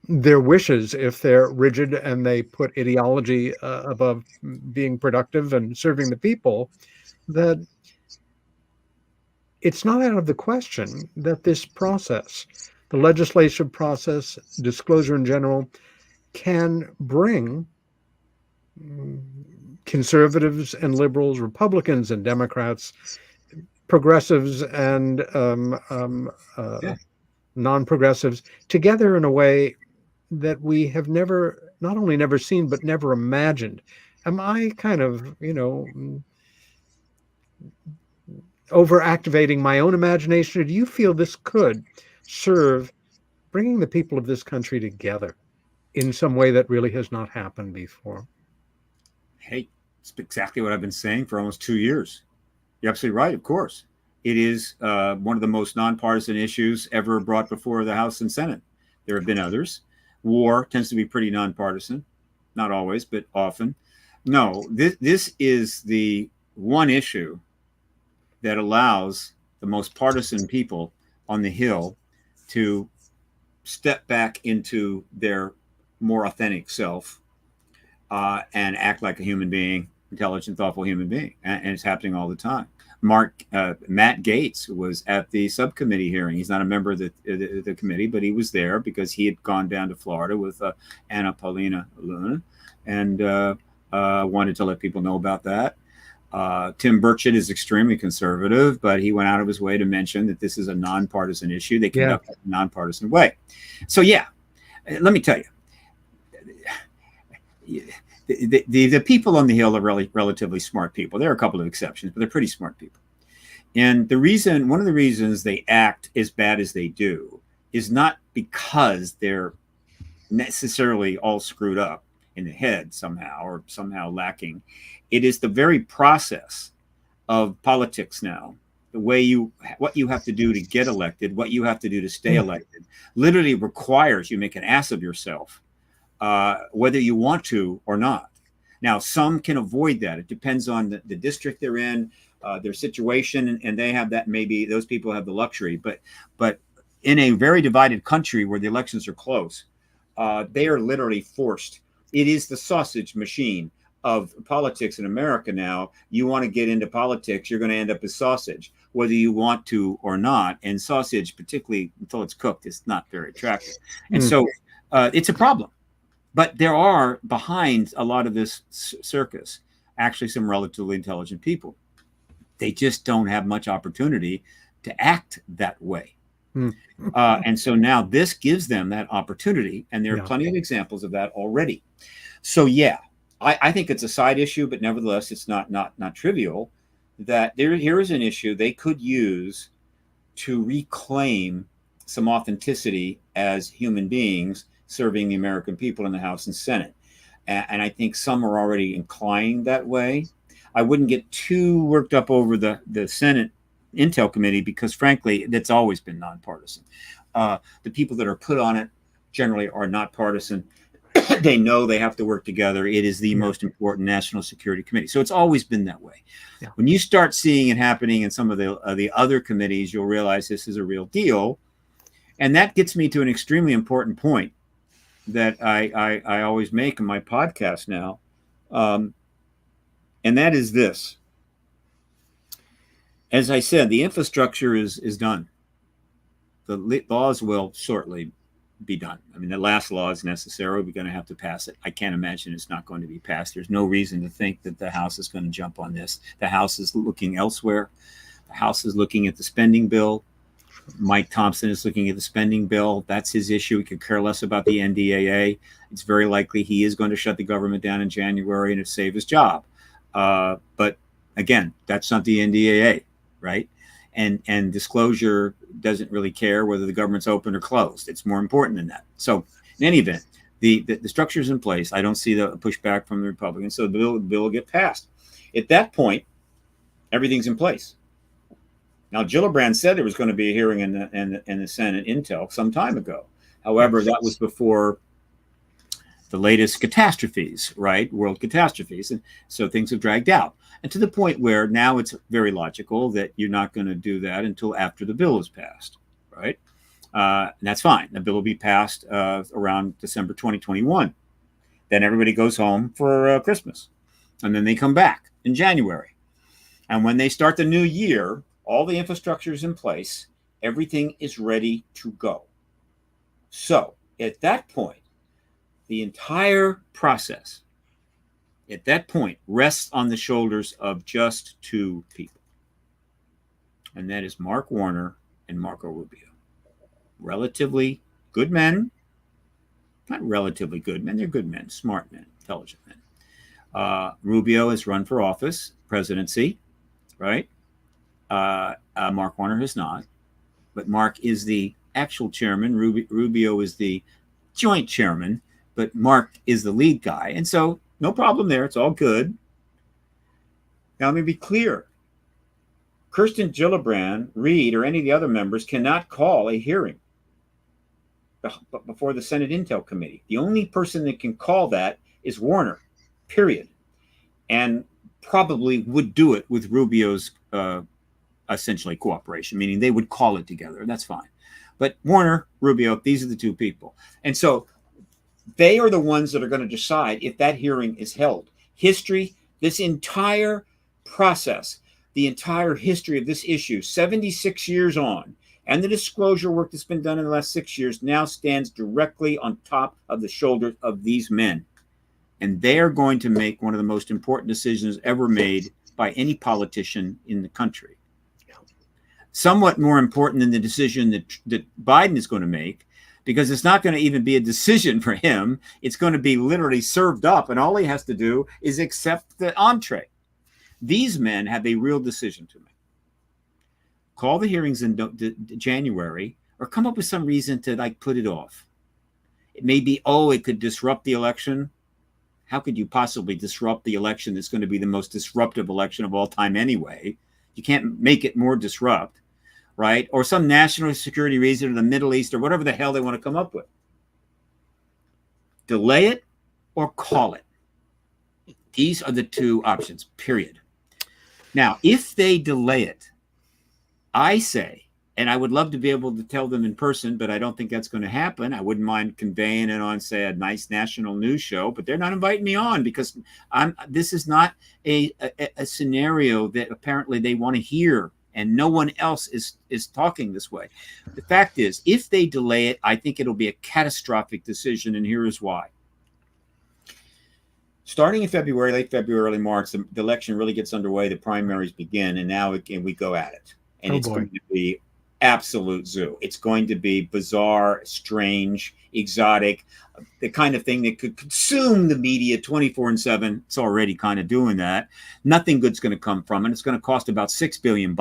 Speaker 2: their wishes, if they're rigid and they put ideology above being productive and serving the people, that it's not out of the question that this process, the legislative process, disclosure in general, can bring conservatives and liberals, Republicans and Democrats, progressives and non-progressives together in a way that we have never, not only never seen, but never imagined. Am I kind of, overactivating my own imagination, or do you feel this could serve bringing the people of this country together in some way that really has not happened before?
Speaker 3: Hey, it's exactly what I've been saying for almost 2 years. You're absolutely right, of course. It is one of the most nonpartisan issues ever brought before the House and Senate. There have been others. War tends to be pretty nonpartisan. Not always, but often. No, this is the one issue that allows the most partisan people on the Hill to step back into their more authentic self and act like a human being, intelligent, thoughtful human being. And it's happening all the time. Matt Gaetz was at the subcommittee hearing. He's not a member of the committee, but he was there because he had gone down to Florida with Anna Paulina Luna and wanted to let people know about that. Tim Burchett is extremely conservative, but he went out of his way to mention that this is a nonpartisan issue. They conduct it in a nonpartisan way. So, let me tell you, the people on the Hill are really relatively smart people. There are a couple of exceptions, but they're pretty smart people. And one of the reasons they act as bad as they do is not because they're necessarily all screwed up in the head somehow or somehow lacking. It is the very process of politics now, the way what you have to do to get elected, what you have to do to stay elected, literally requires you make an ass of yourself, whether you want to or not. Now, some can avoid that. It depends on the district they're in, their situation, and they have that. Maybe those people have the luxury. But in a very divided country where the elections are close, they are literally forced. It is the sausage machine of politics in America now. You want to get into politics, you're going to end up as sausage, whether you want to or not. And sausage, particularly until it's cooked, is not very attractive. And so it's a problem. But there are, behind a lot of this circus, actually some relatively intelligent people. They just don't have much opportunity to act that way. And so now this gives them that opportunity. And there are plenty of examples of that already. So, I think it's a side issue, but nevertheless, it's not trivial that here is an issue they could use to reclaim some authenticity as human beings serving the American people in the House and Senate. And I think some are already inclining that way. I wouldn't get too worked up over the Senate Intel Committee because, frankly, that's always been nonpartisan. The people that are put on it generally are not partisan. They know they have to work together. It is the most important national security committee. So it's always been that way.
Speaker 2: Yeah.
Speaker 3: When you start seeing it happening in some of the other committees, you'll realize this is a real deal. And that gets me to an extremely important point that I always make in my podcast now. And that is this. As I said, the infrastructure is done. The laws will shortly be done. I mean, the last law is necessary. We're going to have to pass it. I can't imagine it's not going to be passed. There's no reason to think that the House is going to jump on this. The House is looking elsewhere. The House is looking at the spending bill. Mike Thompson is looking at the spending bill. That's his issue. He could care less about the NDAA. It's very likely he is going to shut the government down in January and save his job. But again, that's not the NDAA, right? And disclosure doesn't really care whether the government's open or closed. It's more important than that. So in any event, the structure is in place. I don't see the pushback from the Republicans. So the bill will get passed. At that point, everything's in place. Now, Gillibrand said there was going to be a hearing in the Senate Intel some time ago. However, that was before the latest catastrophes, right? World catastrophes. And so things have dragged out. And to the point where now it's very logical that you're not going to do that until after the bill is passed, right? And that's fine. The bill will be passed around December 2021. Then everybody goes home for Christmas. And then they come back in January. And when they start the new year, all the infrastructure is in place. Everything is ready to go. So at that point, the entire process at that point rests on the shoulders of just two people. And that is Mark Warner and Marco Rubio. Relatively good men. Not relatively good men. They're good men, smart men, intelligent men. Rubio has run for office, presidency, right? Mark Warner has not. But Mark is the actual chairman. Rubio is the joint chairman. But Mark is the lead guy. And so no problem there. It's all good. Now, let me be clear. Kirsten Gillibrand, Reed, or any of the other members cannot call a hearing before the Senate Intel Committee. The only person that can call that is Warner, period. And probably would do it with Rubio's essentially cooperation, meaning they would call it together. That's fine. But Warner, Rubio, these are the two people. And so they are the ones that are going to decide if that hearing is held. History, this entire process, the entire history of this issue, 76 years on, and the disclosure work that's been done in the last 6 years now stands directly on top of the shoulders of these men. And they are going to make one of the most important decisions ever made by any politician in the country. Somewhat more important than the decision that Biden is going to make, because it's not going to even be a decision for him. It's going to be literally served up, and all he has to do is accept the entree. These men have a real decision to make. Call the hearings in January, or come up with some reason to put it off. It may be, it could disrupt the election. How could you possibly disrupt the election that's going to be the most disruptive election of all time anyway? You can't make it more disrupt, right? Or some national security reason, or the Middle East, or whatever the hell they want to come up with. Delay it or call it. These are the two options, period. Now, if they delay it, I say, and I would love to be able to tell them in person, but I don't think that's going to happen. I wouldn't mind conveying it on, say, a nice national news show, but they're not inviting me on because this is not a scenario that apparently they want to hear, and no one else is talking this way. The fact is, if they delay it, I think it'll be a catastrophic decision, and here is why. Starting in February, late February, early March, the election really gets underway, the primaries begin, and now we go at it. And it's going to be absolute zoo. It's going to be bizarre, strange, exotic, the kind of thing that could consume the media 24/7. It's already kind of doing that. Nothing good's going to come from it. It's going to cost about $6 billion.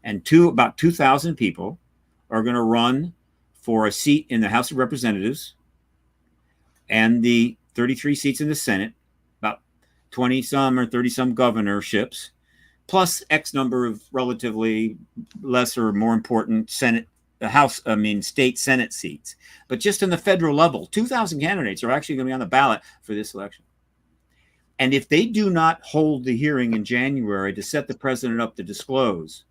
Speaker 3: And about 2,000 people are going to run for a seat in the House of Representatives and the 33 seats in the Senate, about 20-some or 30-some governorships, plus X number of relatively lesser, more important Senate state Senate seats, but just in the federal level, 2,000 candidates are actually going to be on the ballot for this election. And if they do not hold the hearing in January to set the president up to disclose,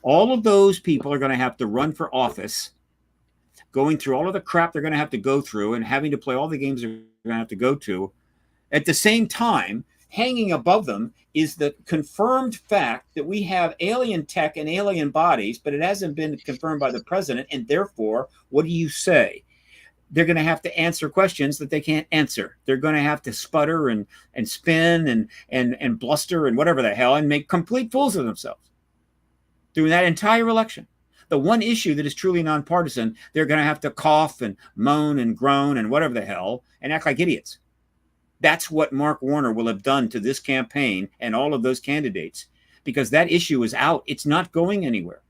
Speaker 3: all of those people are going to have to run for office, going through all of the crap they're going to have to go through and having to play all the games they're going to have to go to. At the same time, hanging above them is the confirmed fact that we have alien tech and alien bodies, but it hasn't been confirmed by the president. And therefore, what do you say? They're going to have to answer questions that they can't answer. They're going to have to sputter and spin and bluster and whatever the hell and make complete fools of themselves through that entire election. The one issue that is truly nonpartisan, they're going to have to cough and moan and groan and whatever the hell and act like idiots. That's what Mark Warner will have done to this campaign and all of those candidates, because that issue is out. It's not going anywhere.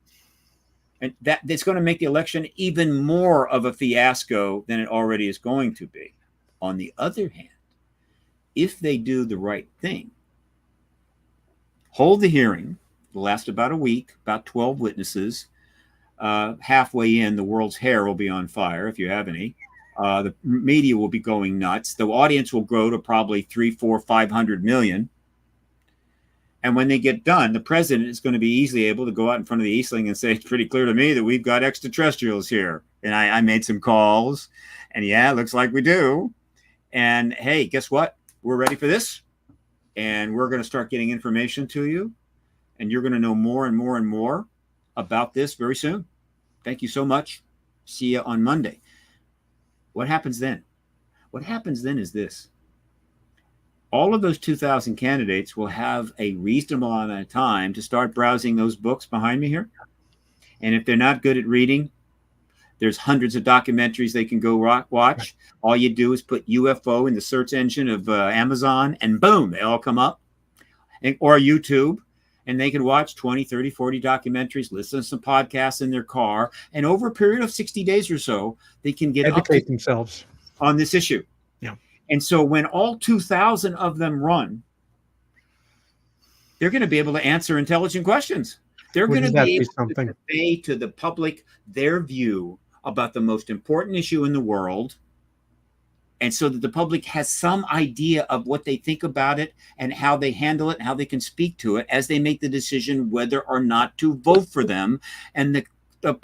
Speaker 3: And that's going to make the election even more of a fiasco than it already is going to be. On the other hand, if they do the right thing, hold the hearing, it'll last about a week, about 12 witnesses. Halfway in, the world's hair will be on fire, if you have any. The media will be going nuts. The audience will grow to probably 300, 400, 500 million. And when they get done, the president is going to be easily able to go out in front of the Eastling and say, it's pretty clear to me that we've got extraterrestrials here. And I made some calls. And yeah, it looks like we do. And hey, guess what? We're ready for this. And we're going to start getting information to you. And you're going to know more and more and more about this very soon. Thank you so much. See you on Monday. What happens then? What happens then is this. All of those 2,000 candidates will have a reasonable amount of time to start browsing those books behind me here. And if they're not good at reading, there's hundreds of documentaries they can go watch. All you do is put UFO in the search engine of Amazon, and boom, they all come up. Or YouTube. And they can watch 20, 30, 40 documentaries, listen to some podcasts in their car. And over a period of 60 days or so, they can get
Speaker 2: educate themselves
Speaker 3: on this issue.
Speaker 2: Yeah.
Speaker 3: And so when all 2,000 of them run, they're going to be able to answer intelligent questions. They're going to be able to convey to the public their view about the most important issue in the world. And so that the public has some idea of what they think about it and how they handle it and how they can speak to it as they make the decision whether or not to vote for them. And the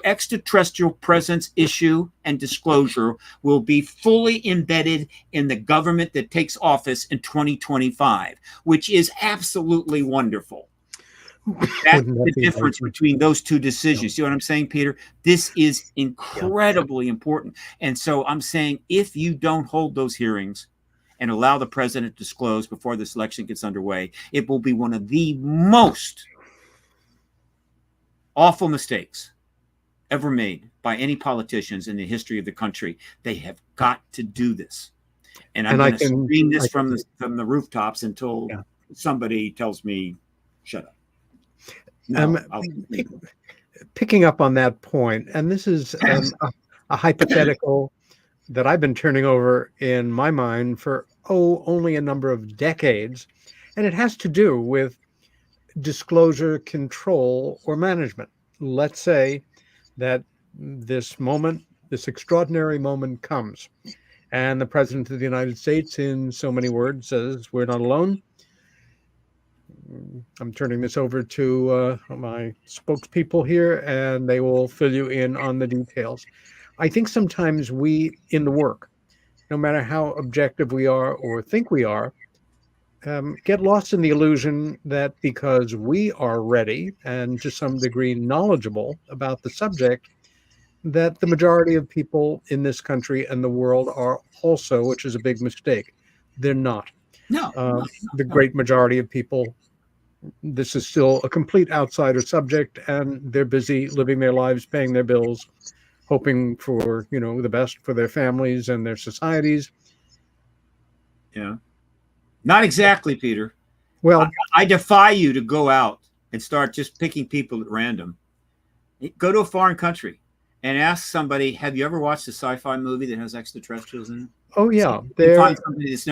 Speaker 3: extraterrestrial presence issue and disclosure will be fully embedded in the government that takes office in 2025, which is absolutely wonderful. That's the difference between those two decisions. See what I'm saying, Peter? This is incredibly important. And so I'm saying, if you don't hold those hearings and allow the president to disclose before this election gets underway, it will be one of the most awful mistakes ever made by any politicians in the history of the country. They have got to do this. And I'm going to scream this from the rooftops until somebody tells me, shut up. No,
Speaker 2: picking up on that point, and this is a hypothetical that I've been turning over in my mind for only a number of decades, and it has to do with disclosure, control, or management. Let's say that this extraordinary moment comes, and the President of the United States, in so many words, says, "We're not alone." I'm turning this over to my spokespeople here, and they will fill you in on the details. I think sometimes we, in the work, no matter how objective we are or think we are, get lost in the illusion that because we are ready and to some degree knowledgeable about the subject, that the majority of people in this country and the world are also, which is a big mistake. They're not.
Speaker 3: No.
Speaker 2: The great majority of people, this is still a complete outsider subject, and they're busy living their lives, paying their bills, hoping for, the best for their families and their societies.
Speaker 3: Yeah. Not exactly, Peter.
Speaker 2: Well,
Speaker 3: I defy you to go out and start just picking people at random. Go to a foreign country and ask somebody, have you ever watched a sci-fi movie that has extraterrestrials in it?
Speaker 2: Oh, yeah. They're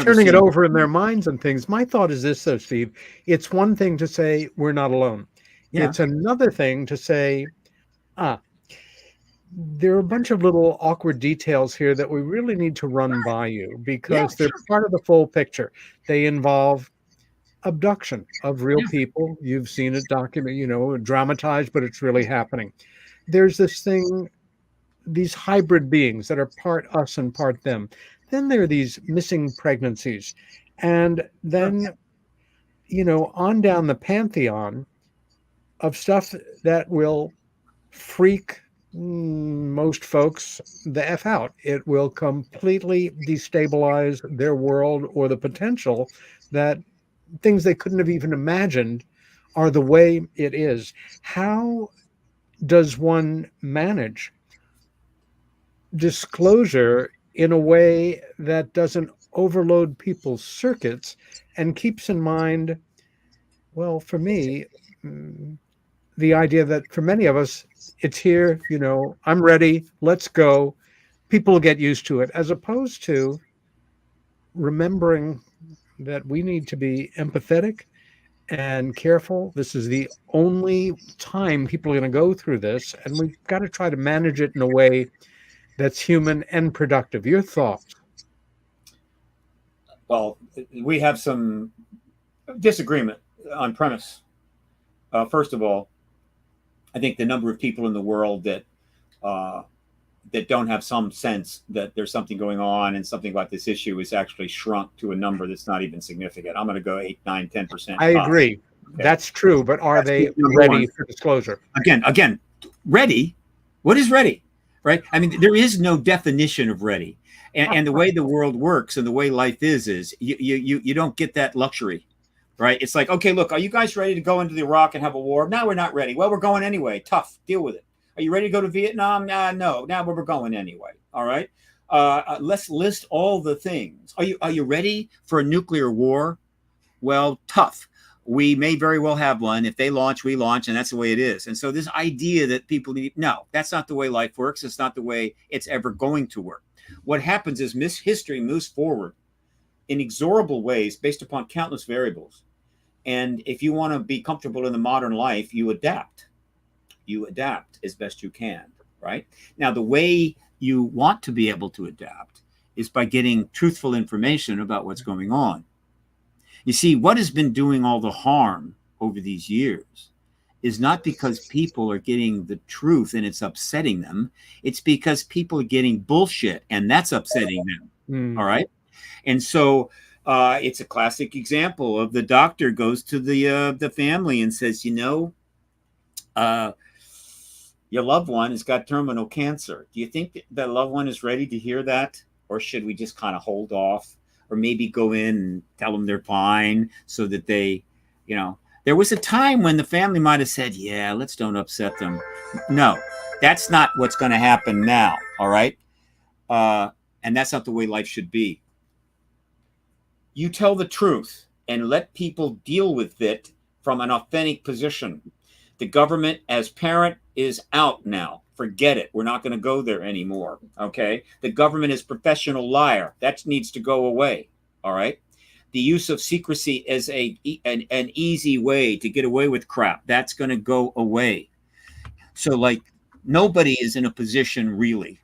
Speaker 2: turning it over in their minds and things. My thought is this, though, Steve. It's one thing to say we're not alone. Yeah. It's another thing to say, there are a bunch of little awkward details here that we really need to run by you
Speaker 3: Yeah,
Speaker 2: because they're
Speaker 3: sure.
Speaker 2: part of the full picture. They involve abduction of real
Speaker 3: Yeah.
Speaker 2: people. You've seen it documented, dramatized, but it's really happening. There's this thing, these hybrid beings that are part us and part them. Then there are these missing pregnancies. And
Speaker 3: Sure.
Speaker 2: then, on down the pantheon of stuff that will freak most folks the F out. It will completely destabilize their world, or the potential that things they couldn't have even imagined are the way it is. How does one manage disclosure in a way that doesn't overload people's circuits and keeps in mind, well, for me, mm, the idea that for many of us, it's here, I'm ready, let's go. People get used to it, as opposed to remembering that we need to be empathetic and careful. This is the only time people are going to go through this, and we've got to try to manage it in a way that's human and productive. Your thoughts?
Speaker 3: Well, we have some disagreement on premise. First of all, I think the number of people in the world that don't have some sense that there's something going on and something about this issue is actually shrunk to a number that's not even significant. I'm going to go 8, 9, 10%.
Speaker 2: I agree.
Speaker 3: Okay.
Speaker 2: That's true, but are
Speaker 3: That's
Speaker 2: they
Speaker 3: number
Speaker 2: ready
Speaker 3: one.
Speaker 2: for disclosure?
Speaker 3: Again, ready? What is ready? Right? I mean, there is no definition of ready. And the way the world works and the way life is you don't get that luxury, right? It's like, okay, look, are you guys ready to go into Iraq and have a war? No, we're not ready. Well, we're going anyway. Tough. Deal with it. Are you ready to go to Vietnam? No. Now we're going anyway. All right. Let's list all the things. Are you ready for a nuclear war? Well, tough. We may very well have one. If they launch, we launch, and that's the way it is. And so this idea that people need, no, that's not the way life works. It's not the way it's ever going to work. What happens is history moves forward in inexorable ways based upon countless variables. And if you want to be comfortable in the modern life, you adapt. You adapt as best you can, right? Now, the way you want to be able to adapt is by getting truthful information about what's going on. You see, what has been doing all the harm over these years is not because people are getting the truth and it's upsetting them. It's because people are getting bullshit and that's upsetting them. All right. And so it's a classic example of the doctor goes to the family and says, your loved one has got terminal cancer. Do you think that loved one is ready to hear that? Or should we just kind of hold off? Or maybe go in and tell them they're fine so that they, there was a time when the family might have said, yeah, let's don't upset them. No, that's not what's going to happen now. All right. And that's not the way life should be. You tell the truth and let people deal with it from an authentic position. The government as parent is out now. Forget it. We're not going to go there anymore. Okay. The government is professional liar. That needs to go away. All right. The use of secrecy as an easy way to get away with crap. That's going to go away. So nobody is in a position really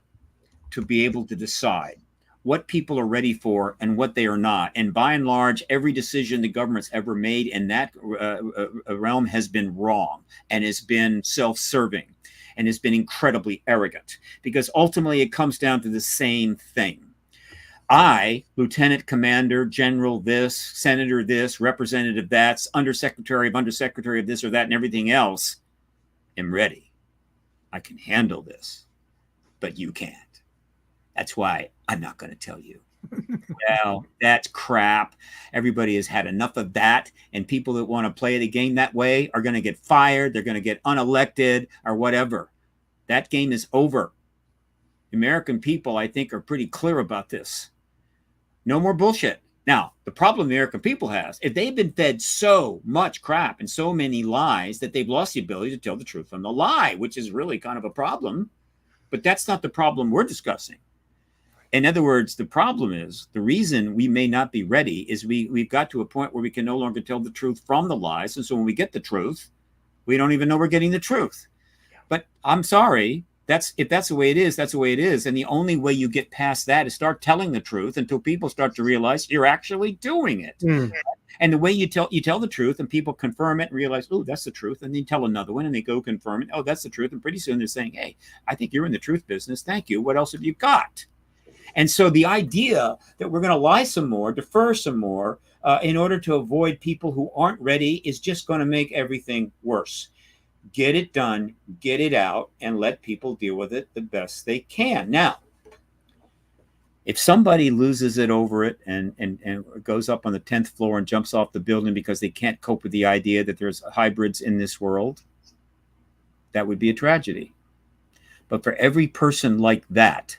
Speaker 3: to be able to decide what people are ready for and what they are not. And by and large, every decision the government's ever made in that realm has been wrong and has been self-serving and has been incredibly arrogant, because ultimately it comes down to the same thing. I, Lieutenant Commander, General this, Senator this, Representative that, Undersecretary of this or that and everything else, am ready. I can handle this, but you can't. That's why I'm not going to tell you. Well, that's crap. Everybody has had enough of that. And people that want to play the game that way are going to get fired. They're going to get unelected or whatever. That game is over. American people, I think, are pretty clear about this. No more bullshit. Now, the problem the American people has, if they've been fed so much crap and so many lies that they've lost the ability to tell the truth from the lie, which is really kind of a problem. But that's not the problem we're discussing. In other words, the problem is, the reason we may not be ready is we've got to a point where we can no longer tell the truth from the lies. And so when we get the truth, we don't even know we're getting the truth. But I'm sorry, If that's the way it is, that's the way it is. And the only way you get past that is start telling the truth until people start to realize you're actually doing it. And the way you tell the truth and people confirm it and realize, oh, that's the truth. And then you tell another one and they go confirm it. Oh, that's the truth. And pretty soon they're saying, hey, I think you're in the truth business. Thank you. What else have you got? And so the idea that we're going to lie some more, defer some more in order to avoid people who aren't ready is just going to make everything worse. Get it done, get it out, and let people deal with it the best they can. Now, if somebody loses it over it and goes up on the 10th floor and jumps off the building because they can't cope with the idea that there's hybrids in this world, that would be a tragedy. But for every person like that,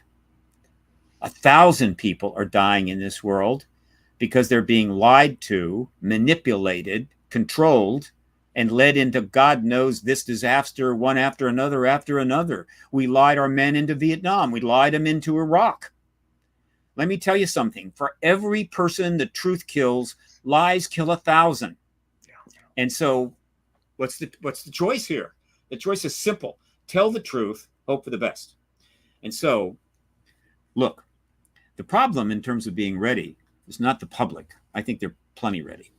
Speaker 3: 1,000 people are dying in this world because they're being lied to, manipulated, controlled, and led into God knows this disaster one after another after another. We lied our men into Vietnam. We lied them into Iraq. Let me tell you something. For every person the truth kills, lies kill 1,000. And so what's the choice here? The choice is simple. Tell the truth, hope for the best. And so, look, the problem in terms of being ready is not the public. I think they're plenty ready.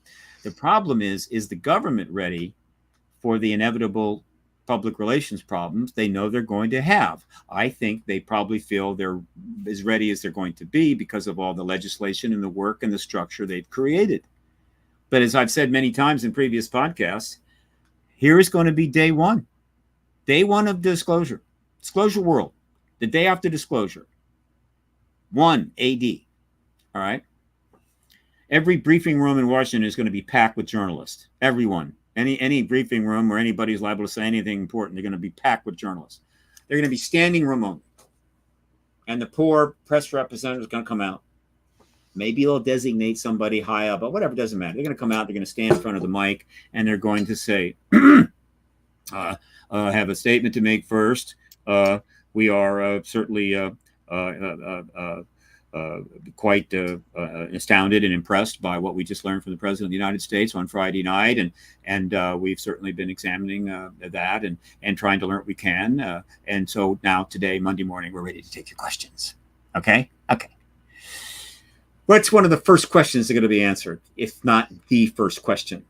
Speaker 3: The problem is the government ready for the inevitable public relations problems they know they're going to have? I think they probably feel they're as ready as they're going to be because of all the legislation and the work and the structure they've created. But as I've said many times in previous podcasts, here is going to be day one of disclosure world, the day after disclosure, 1 AD. All right. Every briefing room in Washington is going to be packed with journalists. Everyone, any briefing room where anybody's liable to say anything important, they're going to be packed with journalists. They're going to be standing room only. And the poor press representative is going to come out. Maybe they'll designate somebody high up, but whatever, doesn't matter. They're going to come out, they're going to stand in front of the mic, and they're going to say, I have a statement to make first. We are certainly quite astounded and impressed by what we just learned from the President of the United States on Friday night, and we've certainly been examining that and trying to learn what we can. And so now today, Monday morning, we're ready to take your questions. Okay. What's one of the first questions that are going to be answered, if not the first question?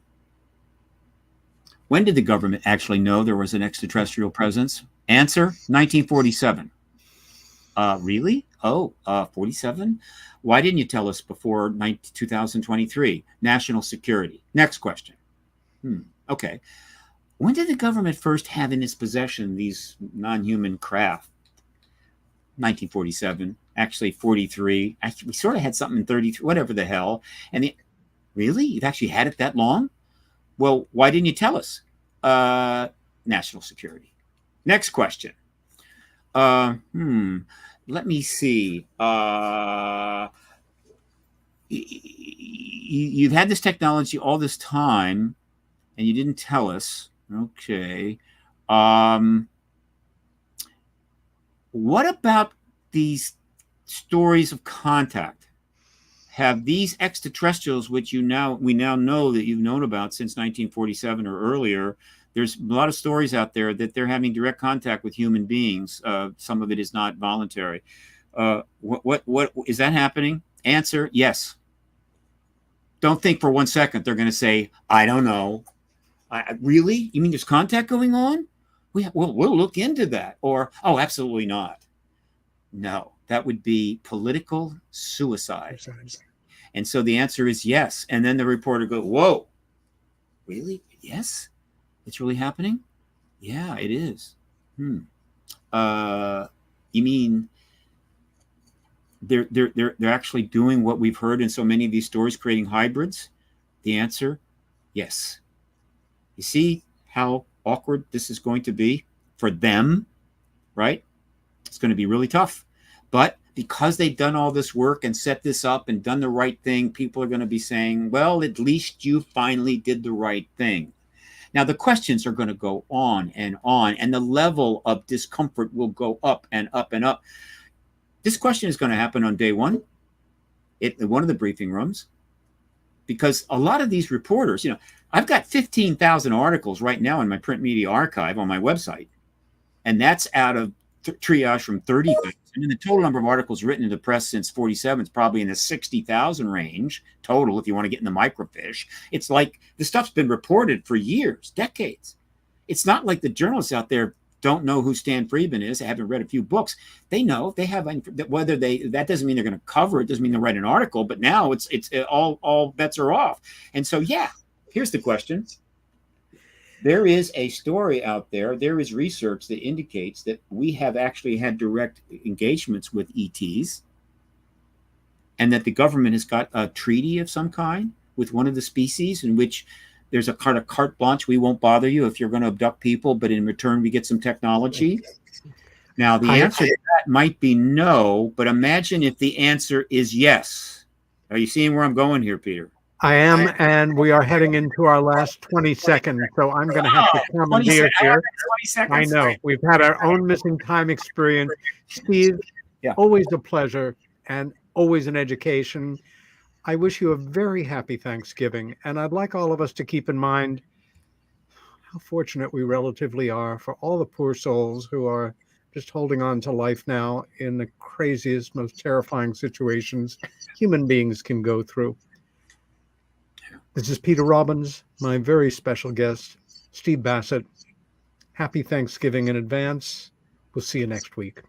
Speaker 3: When did the government actually know there was an extraterrestrial presence? Answer: 1947. Really? 47? Why didn't you tell us before 2023? National security. Next question. Okay. When did the government first have in its possession these non-human craft? 1947. Actually, 43. Actually, we sort of had something in 33, whatever the hell. Really? You've actually had it that long? Well, why didn't you tell us? National security. Next question. Let me see. You've had this technology all this time, and you didn't tell us. Okay. What about these stories of contact? Have these extraterrestrials, which we now know that you've known about since 1947 or earlier, there's a lot of stories out there that they're having direct contact with human beings. Some of it is not voluntary. What is that happening? Answer: yes. Don't think for 1 second they're going to say, I don't know. Really? You mean there's contact going on? We'll look into that. Or, oh, absolutely not. No, that would be political suicide. And so the answer is yes. And then the reporter goes, whoa, really? Yes? It's really happening? Yeah, it is. You mean they're actually doing what we've heard in so many of these stories, creating hybrids? The answer, yes. You see how awkward this is going to be for them, right? It's going to be really tough. But because they've done all this work and set this up and done the right thing, people are going to be saying, well, at least you finally did the right thing. Now, the questions are going to go on, and the level of discomfort will go up and up and up. This question is going to happen on day one in one of the briefing rooms, because a lot of these reporters, I've got 15,000 articles right now in my print media archive on my website, and that's out of triage from 30,000. And the total number of articles written in the press since 47 is probably in the 60,000 range total, if you want to get in the microfiche. It's like the stuff's been reported for years, decades. It's not like the journalists out there don't know who Stan Friedman is. They haven't read a few books. They know. They have, whether that doesn't mean they're going to cover it, doesn't mean they'll write an article, but now it's all bets are off. And so, yeah, here's the question. There is a story out there. There is research that indicates that we have actually had direct engagements with ETs, and that the government has got a treaty of some kind with one of the species in which there's a kind of carte blanche. We won't bother you if you're going to abduct people, but in return, we get some technology. Now, the answer to that might be no, but imagine if the answer is yes. Are you seeing where I'm going here, Peter?
Speaker 2: I am, and we are heading into our last 20 seconds, so I'm going to have to commandeer here.
Speaker 3: 20 seconds.
Speaker 2: I know. We've had our own missing time experience. Steve, always a pleasure and always an education. I wish you a very happy Thanksgiving, and I'd like all of us to keep in mind how fortunate we relatively are for all the poor souls who are just holding on to life now in the craziest, most terrifying situations human beings can go through. This is Peter Robbins, my very special guest, Steve Bassett. Happy Thanksgiving in advance. We'll see you next week.